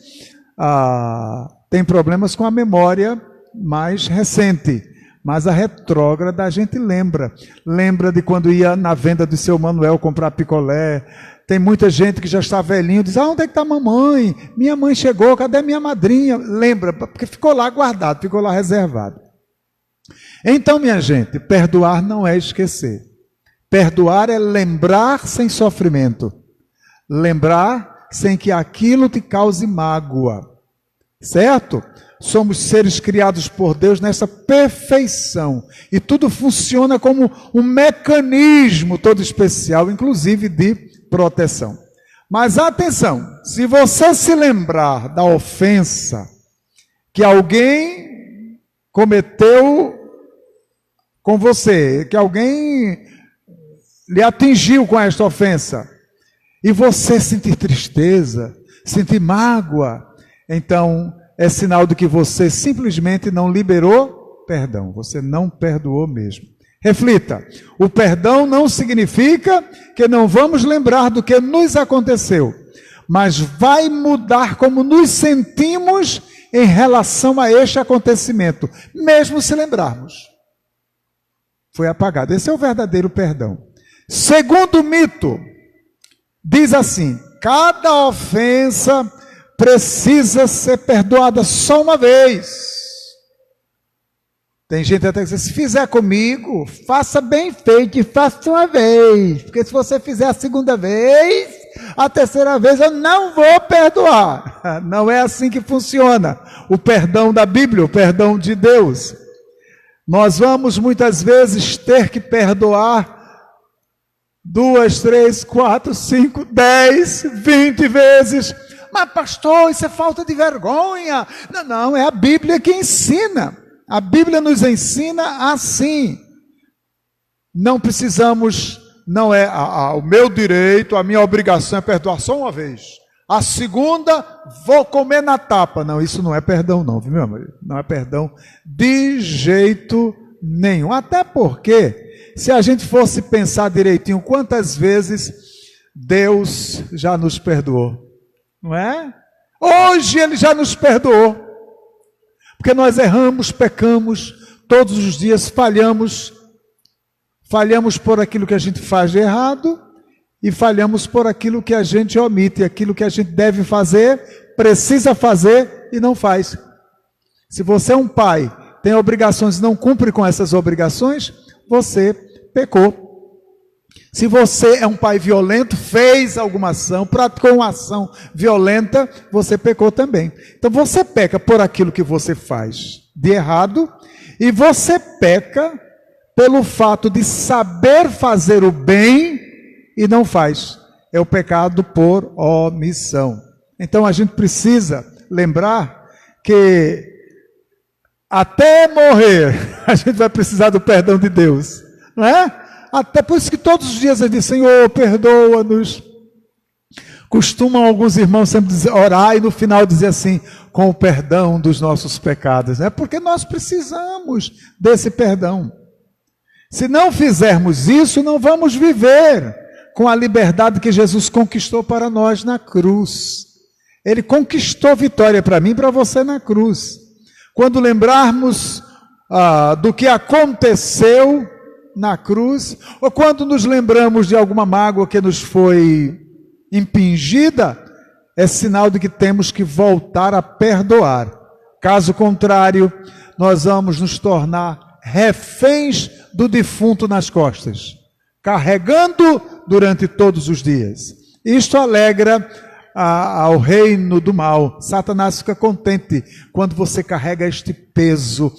tem problemas com a memória mais recente. Mas a retrógrada a gente lembra. Lembra de quando ia na venda do seu Manuel comprar picolé. Tem muita gente que já está velhinho, diz: onde é que está a mamãe? Minha mãe chegou, cadê minha madrinha? Lembra, porque ficou lá guardado, ficou lá reservado. Então, minha gente, perdoar não é esquecer. Perdoar é lembrar sem sofrimento. Lembrar sem que aquilo te cause mágoa. Certo? Somos seres criados por Deus nessa perfeição. E tudo funciona como um mecanismo todo especial, inclusive de proteção. Mas atenção, se você se lembrar da ofensa que alguém cometeu com você, que alguém lhe atingiu com esta ofensa, e você sentir tristeza, sentir mágoa, então é sinal de que você simplesmente não liberou perdão. Você não perdoou mesmo. Reflita. O perdão não significa que não vamos lembrar do que nos aconteceu, mas vai mudar como nos sentimos em relação a este acontecimento, mesmo se lembrarmos. Foi apagado. Esse é o verdadeiro perdão. Segundo mito, diz assim: cada ofensa precisa ser perdoada só uma vez. Tem gente até que diz: se fizer comigo, faça bem feito e faça uma vez. Porque se você fizer a segunda vez, a terceira vez eu não vou perdoar. Não é assim que funciona o perdão da Bíblia, o perdão de Deus. Nós vamos muitas vezes ter que perdoar 2, 3, 4, 5, 10, 20 vezes. Mas pastor, isso é falta de vergonha. Não, é a Bíblia que ensina. A Bíblia nos ensina assim. Não precisamos, não é o meu direito, a minha obrigação é perdoar só uma vez. A segunda, vou comer na tapa. Não, isso não é perdão não, viu, meu amor? Não é perdão de jeito nenhum. Até porque, se a gente fosse pensar direitinho, quantas vezes Deus já nos perdoou, não é? Hoje Ele já nos perdoou, porque nós erramos, pecamos, todos os dias falhamos por aquilo que a gente faz de errado e falhamos por aquilo que a gente omite, aquilo que a gente deve fazer, precisa fazer e não faz. Se você é um pai, tem obrigações e não cumpre com essas obrigações, você pecou. Se você é um pai violento, fez alguma ação, praticou uma ação violenta, você pecou também. Então você peca por aquilo que você faz de errado e você peca pelo fato de saber fazer o bem e não faz. É o pecado por omissão. Então a gente precisa lembrar que até morrer a gente vai precisar do perdão de Deus, não é? Até por isso que todos os dias ele diz, Senhor, perdoa-nos. Costumam alguns irmãos sempre orar e no final dizer assim, com o perdão dos nossos pecados, né? Porque nós precisamos desse perdão. Se não fizermos isso, não vamos viver com a liberdade que Jesus conquistou para nós na cruz. Ele conquistou vitória para mim e para você na cruz. Quando lembrarmos do que aconteceu na cruz, ou quando nos lembramos de alguma mágoa que nos foi impingida, é sinal de que temos que voltar a perdoar. Caso contrário, nós vamos nos tornar reféns do defunto nas costas, carregando durante todos os dias. Isto alegra ao reino do mal. Satanás fica contente quando você carrega este peso,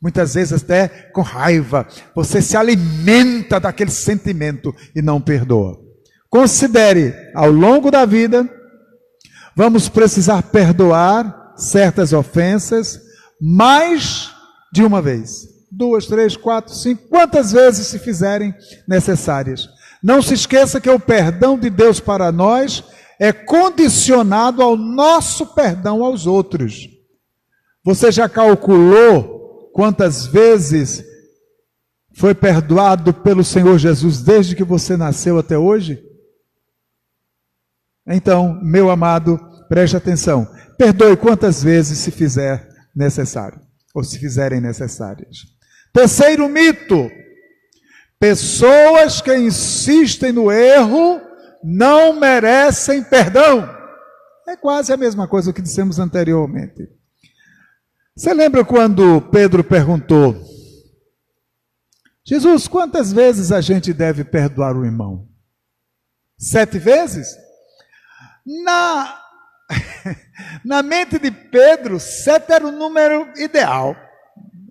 muitas vezes até com raiva. Você se alimenta daquele sentimento e não perdoa. Considere, ao longo da vida, vamos precisar perdoar certas ofensas mais de uma vez. 2, 3, 4, 5, quantas vezes se fizerem necessárias. Não se esqueça que o perdão de Deus para nós é condicionado ao nosso perdão aos outros. Você já calculou quantas vezes foi perdoado pelo Senhor Jesus desde que você nasceu até hoje? Então, meu amado, preste atenção. Perdoe quantas vezes se fizer necessário, ou se fizerem necessárias. Terceiro mito: pessoas que insistem no erro não merecem perdão. É quase a mesma coisa que dissemos anteriormente. Você lembra quando Pedro perguntou, Jesus, quantas vezes a gente deve perdoar o irmão? 7 vezes? Na mente de Pedro, 7 era o número ideal.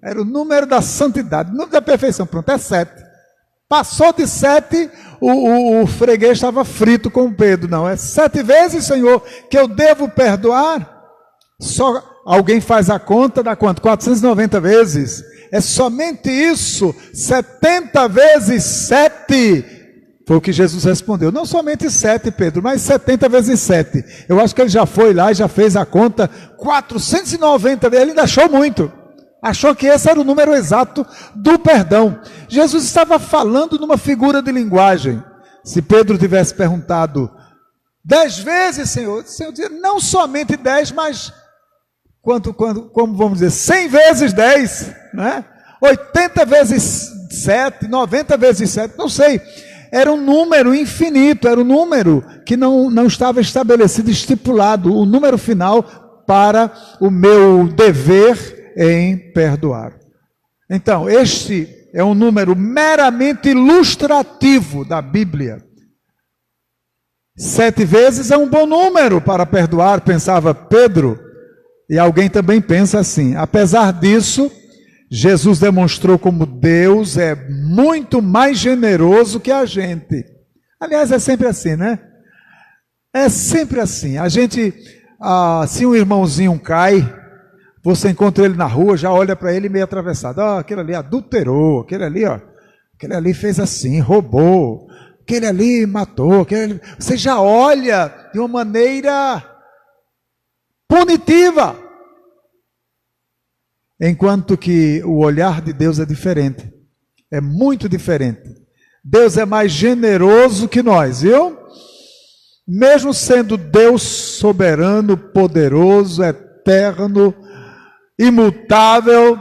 Era o número da santidade, o número da perfeição. Pronto, é 7. Passou de 7, o freguês estava frito com Pedro. Não, é 7 vezes, Senhor, que eu devo perdoar. Só alguém faz a conta, dá quanto? 490 vezes. É somente isso, 70 vezes 7. Foi o que Jesus respondeu. Não somente 7, Pedro, mas 70 vezes 7. Eu acho que ele já foi lá e já fez a conta 490 vezes. Ele ainda achou muito. Achou que esse era o número exato do perdão. Jesus estava falando numa figura de linguagem. Se Pedro tivesse perguntado 10 vezes, Senhor, dizia, não somente 10, mas como vamos dizer, 100 vezes 10, né? 80 vezes 7, 90 vezes 7, não sei. Era um número infinito, era um número que não estava estabelecido, estipulado, o número final para o meu dever em perdoar. Então, este é um número meramente ilustrativo da Bíblia. 7 vezes é um bom número para perdoar, pensava Pedro, e alguém também pensa assim. Apesar disso, Jesus demonstrou como Deus é muito mais generoso que a gente. Aliás, é sempre assim, né? É sempre assim. A gente, se um irmãozinho cai, Você encontra ele na rua, já olha para ele meio atravessado. Aquele ali adulterou, aquele ali fez assim, roubou, aquele ali matou, você já olha de uma maneira punitiva. Enquanto que o olhar de Deus é diferente, é muito diferente. Deus é mais generoso que nós, viu? Mesmo sendo Deus soberano, poderoso, eterno, imutável,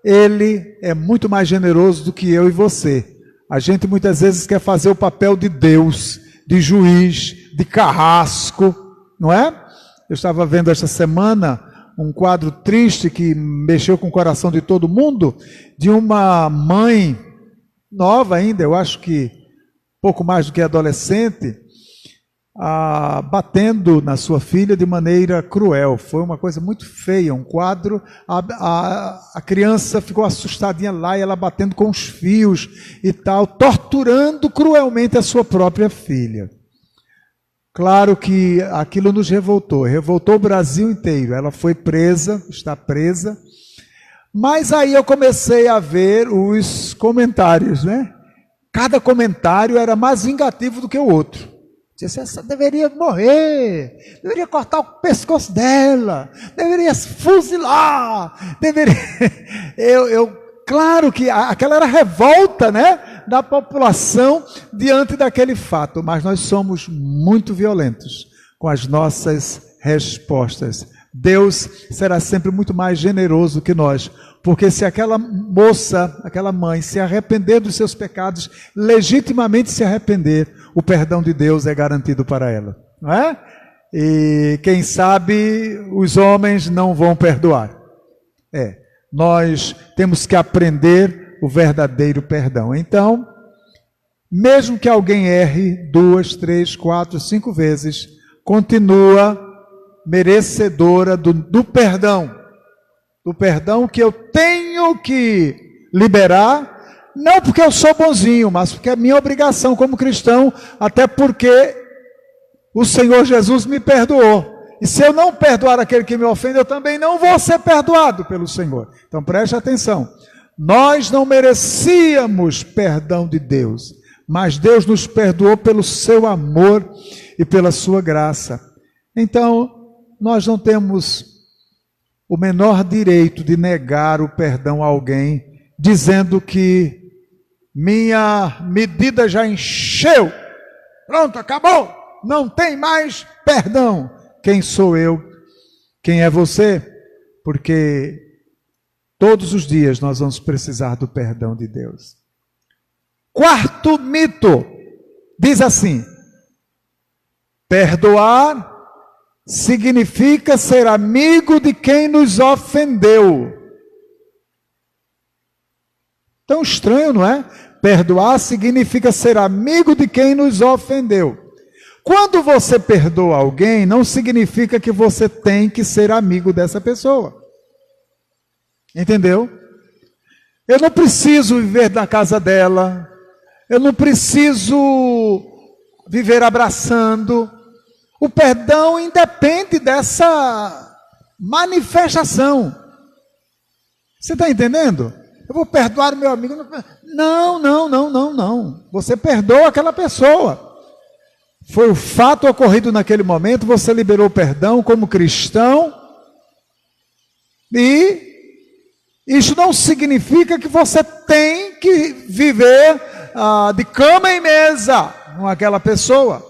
Ele é muito mais generoso do que eu e você. A gente muitas vezes quer fazer o papel de Deus, de juiz, de carrasco, não é? Eu estava vendo esta semana um quadro triste que mexeu com o coração de todo mundo, de uma mãe nova ainda, eu acho que pouco mais do que adolescente, batendo na sua filha de maneira cruel. Foi uma coisa muito feia, um quadro, a criança ficou assustadinha lá, e ela batendo com os fios e tal, torturando cruelmente a sua própria filha. Claro que aquilo nos revoltou o Brasil inteiro. Ela foi presa, está presa, mas aí eu comecei a ver os comentários, né? Cada comentário era mais vingativo do que o outro. Essa deveria morrer, deveria cortar o pescoço dela, deveria fuzilar, deveria... Claro que aquela era a revolta, né, da população diante daquele fato, mas nós somos muito violentos com as nossas respostas. Deus será sempre muito mais generoso que nós, porque se aquela moça, aquela mãe, se arrepender dos seus pecados, legitimamente se arrepender, o perdão de Deus é garantido para ela, não é? E quem sabe os homens não vão perdoar. Nós temos que aprender o verdadeiro perdão. Então, mesmo que alguém erre 2, 3, 4, 5 vezes, continua merecedora do perdão. Do perdão que eu tenho que liberar, não porque eu sou bonzinho, mas porque é minha obrigação como cristão, até porque o Senhor Jesus me perdoou. E se eu não perdoar aquele que me ofende, eu também não vou ser perdoado pelo Senhor. Então preste atenção. Nós não merecíamos perdão de Deus, mas Deus nos perdoou pelo seu amor e pela sua graça. Então, nós não temos o menor direito de negar o perdão a alguém, dizendo que minha medida já encheu, pronto, acabou, não tem mais perdão. Quem sou eu? Quem é você? Porque todos os dias nós vamos precisar do perdão de Deus. Quarto mito, diz assim: perdoar significa ser amigo de quem nos ofendeu. Tão estranho, não é? Perdoar significa ser amigo de quem nos ofendeu. Quando você perdoa alguém, não significa que você tem que ser amigo dessa pessoa. Entendeu? Eu não preciso viver na casa dela, eu não preciso viver abraçando. O perdão independe dessa manifestação. Você está entendendo? Eu vou perdoar o meu amigo. Não. Você perdoa aquela pessoa. Foi o fato ocorrido naquele momento, você liberou o perdão como cristão, e isso não significa que você tem que viver de cama e mesa com aquela pessoa.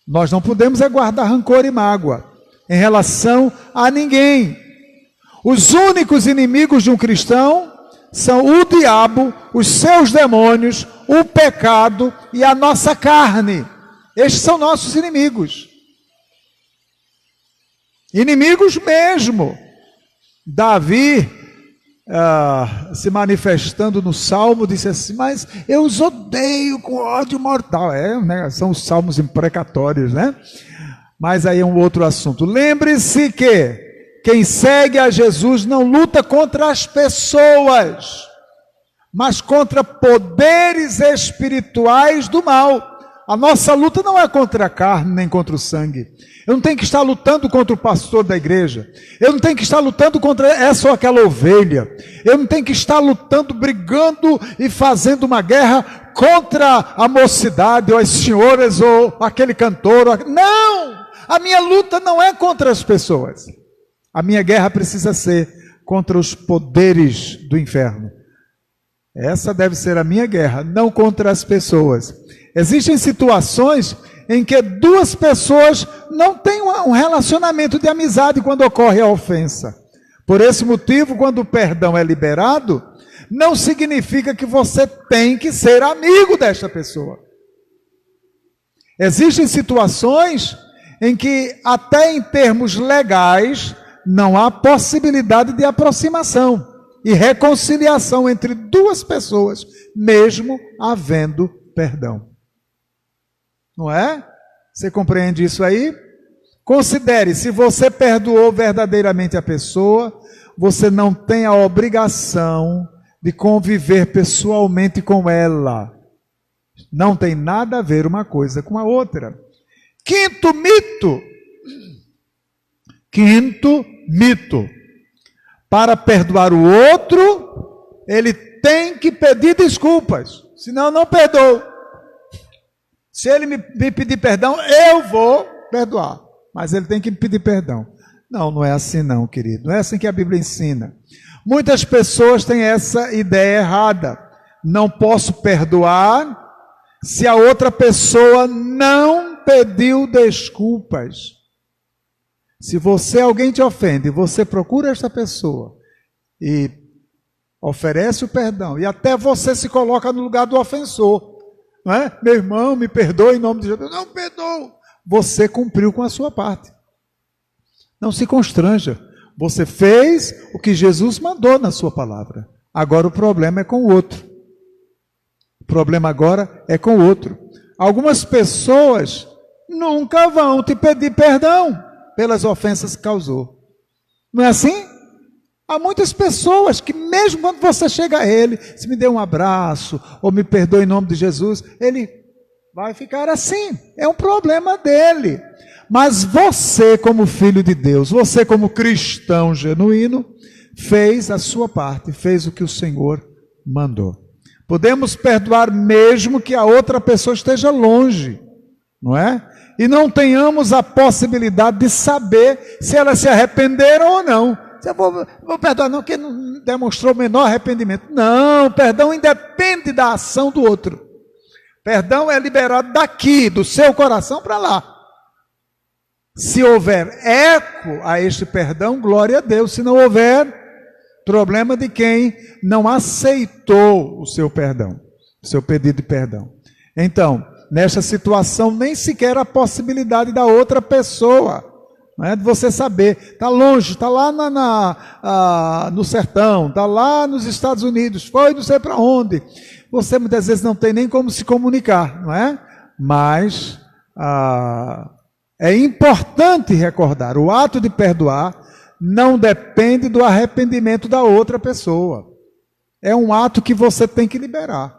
Nós não podemos guardar rancor e mágoa em relação a ninguém. Os únicos inimigos de um cristão são o diabo, os seus demônios, o pecado e a nossa carne. Estes são nossos inimigos. Inimigos mesmo. Davi, se manifestando no Salmo, disse assim: mas eu os odeio com ódio mortal. Né? São os salmos imprecatórios, né? Mas aí é um outro assunto. Lembre-se que quem segue a Jesus não luta contra as pessoas, mas contra poderes espirituais do mal. A nossa luta não é contra a carne nem contra o sangue. Eu não tenho que estar lutando contra o pastor da igreja. Eu não tenho que estar lutando contra essa ou aquela ovelha. Eu não tenho que estar lutando, brigando e fazendo uma guerra contra a mocidade, ou as senhoras, ou aquele cantor. Não! A minha luta não é contra as pessoas. A minha guerra precisa ser contra os poderes do inferno. Essa deve ser a minha guerra, não contra as pessoas. Existem situações em que duas pessoas não têm um relacionamento de amizade quando ocorre a ofensa. Por esse motivo, quando o perdão é liberado, não significa que você tem que ser amigo desta pessoa. Existem situações em que, até em termos legais, não há possibilidade de aproximação e reconciliação entre duas pessoas, mesmo havendo perdão. Não é? Você compreende isso aí? Considere, se você perdoou verdadeiramente a pessoa, você não tem a obrigação de conviver pessoalmente com ela. Não tem nada a ver uma coisa com a outra. Quinto mito. Para perdoar o outro, ele tem que pedir desculpas, senão não perdoou. Se ele me pedir perdão, eu vou perdoar, mas ele tem que me pedir perdão. Não, não é assim não, querido. Não é assim que a Bíblia ensina. Muitas pessoas têm essa ideia errada. Não posso perdoar se a outra pessoa não pediu desculpas. Se alguém te ofende, você procura esta pessoa e oferece o perdão, e até você se coloca no lugar do ofensor, não é? Meu irmão, me perdoe em nome de Jesus. Não perdoo. Você cumpriu com a sua parte. Não se constranja. Você fez o que Jesus mandou na sua palavra. Agora o problema é com o outro. O problema agora é com o outro. Algumas pessoas nunca vão te pedir perdão pelas ofensas que causou. Não é assim? Há muitas pessoas que mesmo quando você chega a ele, se me dê um abraço, ou me perdoe em nome de Jesus, ele vai ficar assim. É um problema dele. Mas você, como filho de Deus, você como cristão genuíno, fez a sua parte, fez o que o Senhor mandou. Podemos perdoar mesmo que a outra pessoa esteja longe, não é? E não tenhamos a possibilidade de saber se elas se arrependeram ou não. Eu vou perdoar não, porque não demonstrou o menor arrependimento. Não, perdão independe da ação do outro. Perdão é liberado daqui, do seu coração para lá. Se houver eco a este perdão, glória a Deus. Se não houver, problema de quem não aceitou o seu perdão, o seu pedido de perdão. Então, nesta situação, nem sequer a possibilidade da outra pessoa, não é, de você saber, está longe, está lá no sertão, está lá nos Estados Unidos, foi não sei para onde. Você muitas vezes não tem nem como se comunicar, não é? Mas é importante recordar, o ato de perdoar não depende do arrependimento da outra pessoa. É um ato que você tem que liberar.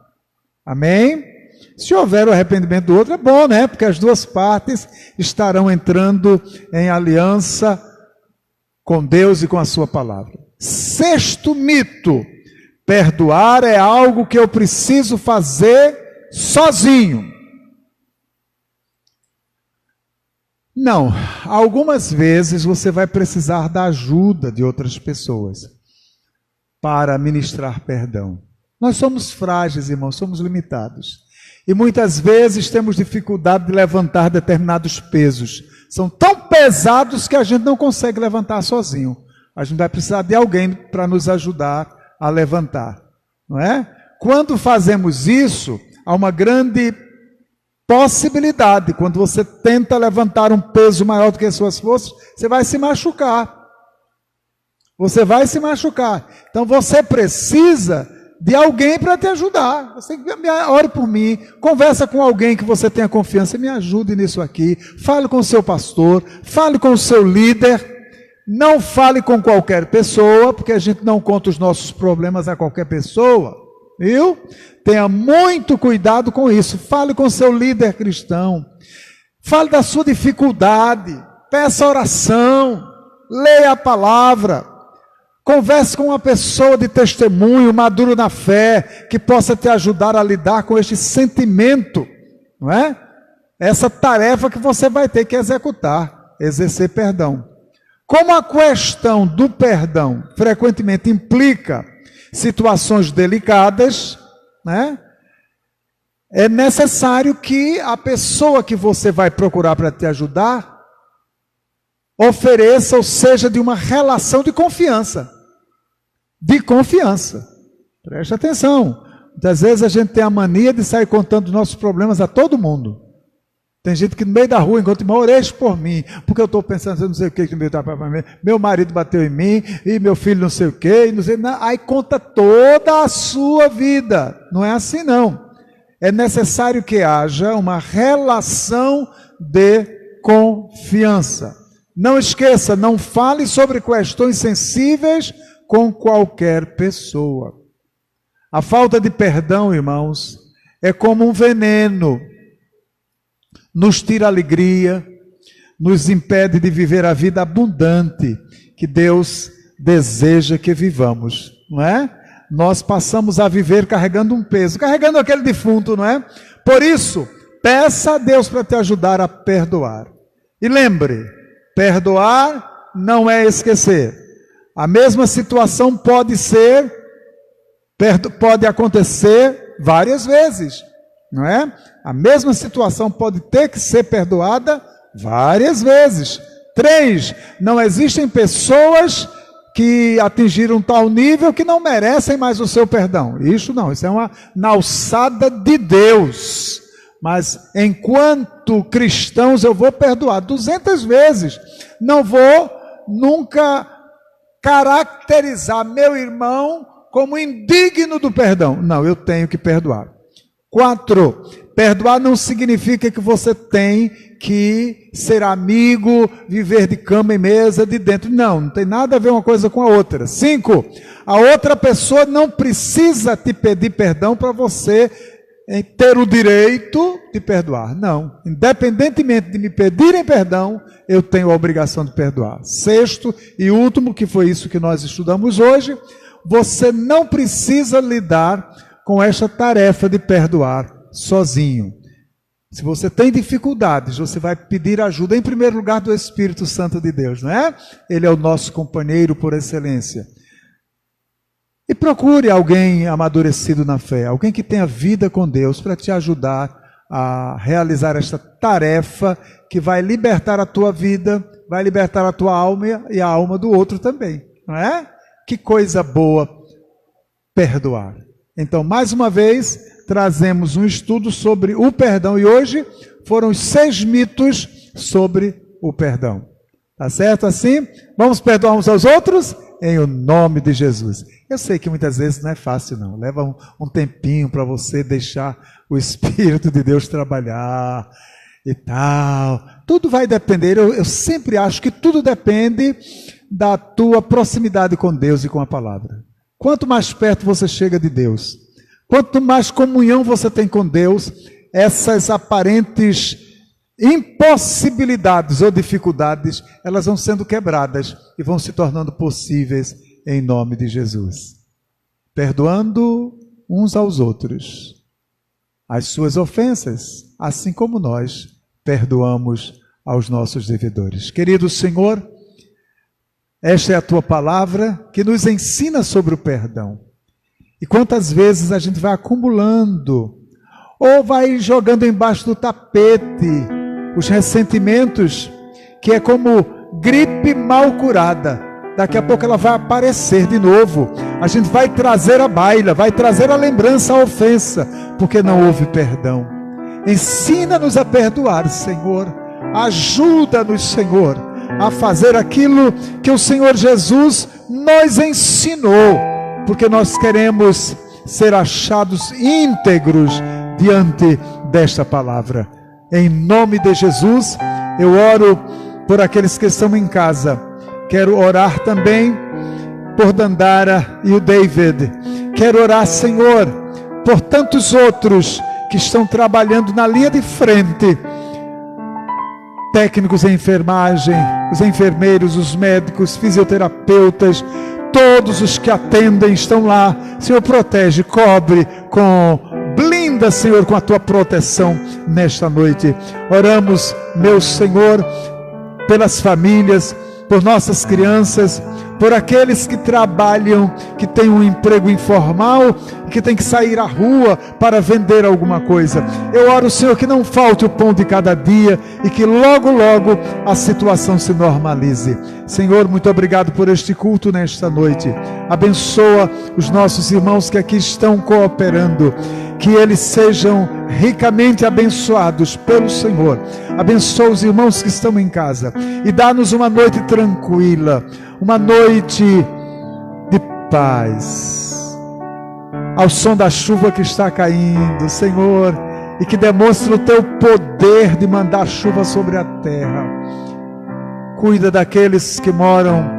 Amém? Se houver o arrependimento do outro, é bom, né? Porque as duas partes estarão entrando em aliança com Deus e com a sua palavra. Sexto mito: perdoar é algo que eu preciso fazer sozinho. Não, algumas vezes você vai precisar da ajuda de outras pessoas para ministrar perdão. Nós somos frágeis, irmãos, somos limitados. E muitas vezes temos dificuldade de levantar determinados pesos. São tão pesados que a gente não consegue levantar sozinho. A gente vai precisar de alguém para nos ajudar a levantar, não é? Quando fazemos isso, há uma grande possibilidade. Quando você tenta levantar um peso maior do que as suas forças, você vai se machucar. Você vai se machucar. Então você precisa de alguém para te ajudar. Você ore por mim, conversa com alguém que você tenha confiança, me ajude nisso aqui, fale com o seu pastor, fale com o seu líder, não fale com qualquer pessoa, porque a gente não conta os nossos problemas a qualquer pessoa, viu? Tenha muito cuidado com isso. Fale com seu líder cristão. Fale da sua dificuldade. Peça oração. Leia a palavra. Converse com uma pessoa de testemunho, maduro na fé, que possa te ajudar a lidar com este sentimento, não é? Essa tarefa que você vai ter que executar, exercer perdão. Como a questão do perdão frequentemente implica situações delicadas, né? É necessário que a pessoa que você vai procurar para te ajudar ofereça, ou seja, de uma relação de confiança. De confiança. Preste atenção. Muitas vezes a gente tem a mania de sair contando os nossos problemas a todo mundo. Tem gente que no meio da rua encontra irmão, oreje por mim, porque eu estou pensando, eu não sei o que meu marido bateu em mim, e meu filho não sei o que, aí conta toda a sua vida. Não é assim não. É necessário que haja uma relação de confiança. Não esqueça, não fale sobre questões sensíveis com qualquer pessoa. A falta de perdão, irmãos, é como um veneno. Nos tira a alegria, nos impede de viver a vida abundante que Deus deseja que vivamos, não é? Nós passamos a viver carregando um peso, carregando aquele defunto, não é? Por isso, peça a Deus para te ajudar a perdoar. E lembre, perdoar não é esquecer. A mesma situação pode acontecer várias vezes, não é? A mesma situação pode ter que ser perdoada várias vezes. 3, não existem pessoas que atingiram tal nível que não merecem mais o seu perdão. Isso não, isso é uma alçada de Deus. Mas enquanto cristãos eu vou perdoar 200 vezes. Não vou nunca caracterizar meu irmão como indigno do perdão. Não, eu tenho que perdoar. 4, perdoar não significa que você tem que ser amigo, viver de cama e mesa de dentro. Não tem nada a ver uma coisa com a outra. 5, a outra pessoa não precisa te pedir perdão para você ter o direito de perdoar. Não, independentemente de me pedirem perdão, eu tenho a obrigação de perdoar. 6º e último, que foi isso que nós estudamos hoje, você não precisa lidar com esta tarefa de perdoar sozinho. Se você tem dificuldades, você vai pedir ajuda, em primeiro lugar, do Espírito Santo de Deus, não é? Ele é o nosso companheiro por excelência. E procure alguém amadurecido na fé, alguém que tenha vida com Deus, para te ajudar a realizar esta tarefa que vai libertar a tua vida, vai libertar a tua alma e a alma do outro também, não é? Que coisa boa perdoar. Então, mais uma vez, trazemos um estudo sobre o perdão, e hoje foram os 6 mitos sobre o perdão. Tá certo assim? Vamos perdoar uns aos outros? Em o nome de Jesus. Eu sei que muitas vezes não é fácil não, leva um tempinho para você deixar o Espírito de Deus trabalhar e tal. Tudo vai depender, eu sempre acho que tudo depende da tua proximidade com Deus e com a palavra. Quanto mais perto você chega de Deus, quanto mais comunhão você tem com Deus, essas aparentes impossibilidades ou dificuldades, elas vão sendo quebradas e vão se tornando possíveis em nome de Jesus. Perdoando uns aos outros as suas ofensas, assim como nós perdoamos aos nossos devedores. Querido Senhor, esta é a Tua palavra que nos ensina sobre o perdão. E quantas vezes a gente vai acumulando ou vai jogando embaixo do tapete os ressentimentos, que é como gripe mal curada. Daqui a pouco ela vai aparecer de novo. A gente vai trazer a baila, vai trazer a lembrança, a ofensa, porque não houve perdão. Ensina-nos a perdoar, Senhor. Ajuda-nos, Senhor, a fazer aquilo que o Senhor Jesus nos ensinou, porque nós queremos ser achados íntegros diante desta palavra. Em nome de Jesus, eu oro por aqueles que estão em casa. Quero orar também por Dandara e o David. Quero orar, Senhor, por tantos outros que estão trabalhando na linha de frente, técnicos em enfermagem, os enfermeiros, os médicos, fisioterapeutas, todos os que atendem estão lá. Senhor, protege, cobre, blinda, Senhor, com a tua proteção nesta noite. Oramos, meu Senhor, pelas famílias, por nossas crianças, por aqueles que trabalham, que têm um emprego informal, que têm que sair à rua para vender alguma coisa. Eu oro, Senhor, que não falte o pão de cada dia e que logo, logo a situação se normalize. Senhor, muito obrigado por este culto nesta noite. Abençoa os nossos irmãos que aqui estão cooperando, que eles sejam ricamente abençoados pelo Senhor. Abençoa os irmãos que estão em casa e dá-nos uma noite tranquila, uma noite de paz, ao som da chuva que está caindo, Senhor, e que demonstre o teu poder de mandar chuva sobre a terra. Cuida daqueles que moram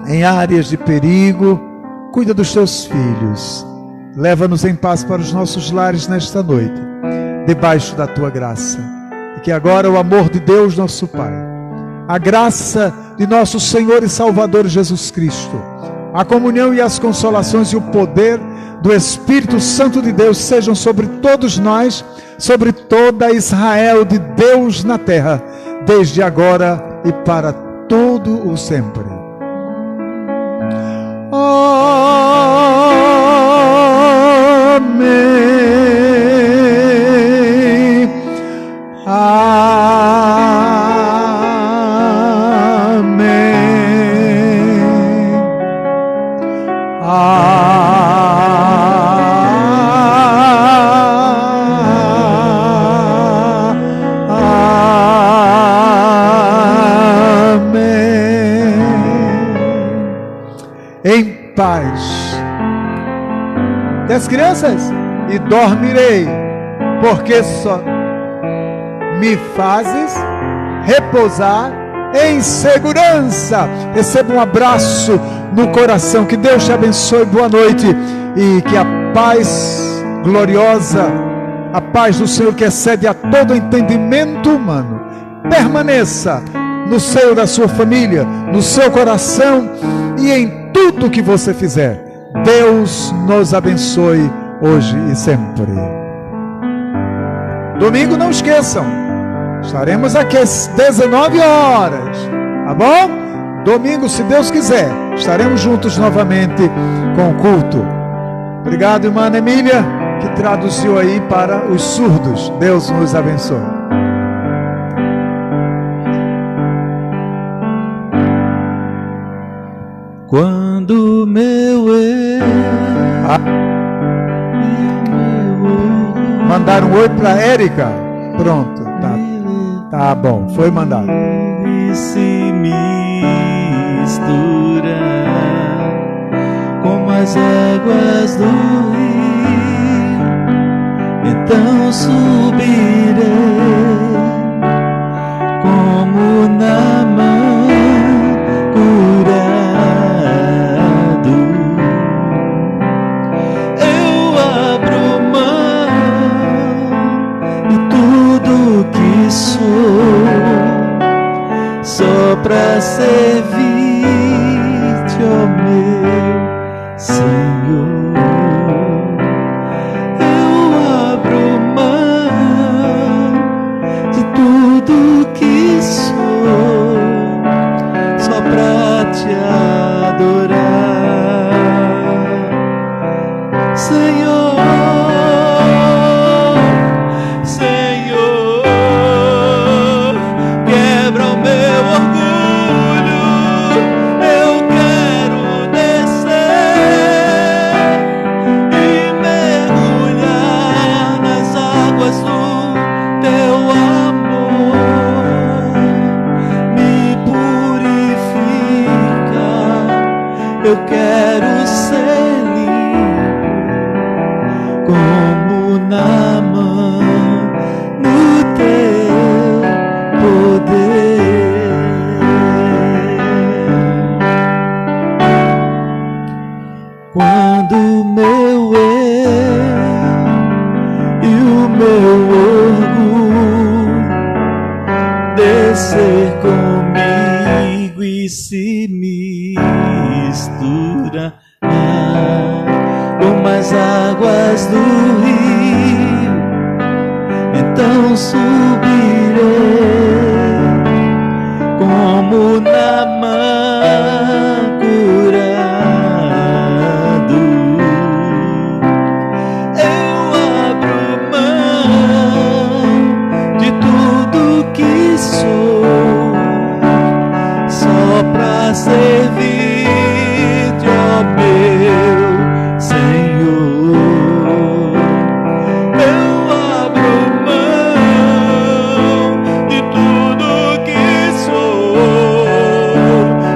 em áreas de perigo, cuida dos teus filhos. Leva-nos em paz para os nossos lares nesta noite, debaixo da tua graça. E que agora o amor de Deus, nosso Pai, a graça de nosso Senhor e Salvador Jesus Cristo, a comunhão e as consolações e o poder do Espírito Santo de Deus sejam sobre todos nós, sobre toda Israel de Deus na terra, desde agora e para todo o sempre. Amém. Em paz. E as crianças? E dormirei, porque só me fazes repousar em segurança. Receba um abraço no coração. Que Deus te abençoe. Boa noite. E que a paz gloriosa, a paz do Senhor que excede a todo entendimento humano, permaneça no seio da sua família, no seu coração e em tudo que você fizer. Deus nos abençoe hoje e sempre. Domingo, não esqueçam, estaremos aqui às 19 horas, tá bom? Domingo, se Deus quiser, estaremos juntos novamente com o culto. Obrigado, irmã Ana Emília, que traduziu aí para os surdos. Deus nos abençoe. Quando meu Mandaram um oi para Érica. Pronto, tá bom, foi mandado. Se mistura com as águas do rio, então subirei como Naamã curado. Eu abro mão de tudo que sou, só pra servir-te, ó meu Senhor. Eu abro mão de tudo que sou, só pra te adorar, Senhor. Eu quero ser limpo como Naamã no teu poder. Quando meu meu orgulho descer comigo e se misturar com as águas do rio, então subirei como Naamã curado. Eu abro mão de tudo que sou, só pra servir-te, ó meu Senhor. Eu abro mão de tudo que sou,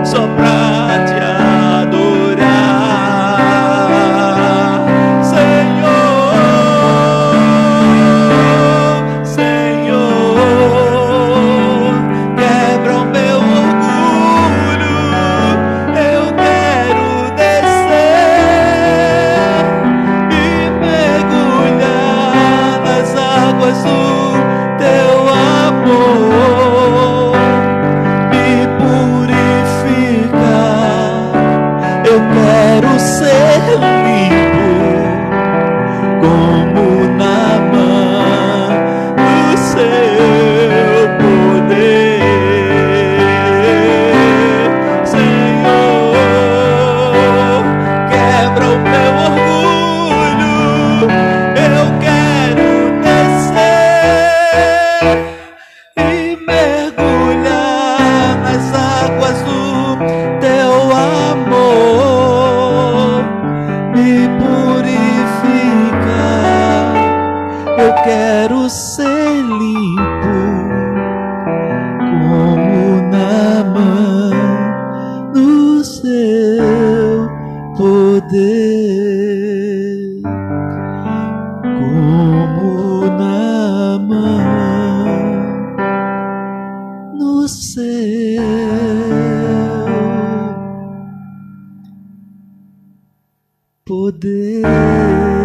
só pra te adorar, Senhor, Senhor. Quebra o meu orgulho, eu quero descer e mergulhar nas águas do teu amor, me purificar. Eu quero ser limpo como Naamã do seu poder, Senhor. Quebra o meu orgulho, eu quero descer e mergulhar nas águas do teu amor, me purificar. Eu quero ser limpo como Naamã no seu poder, como Naamã no seu poder.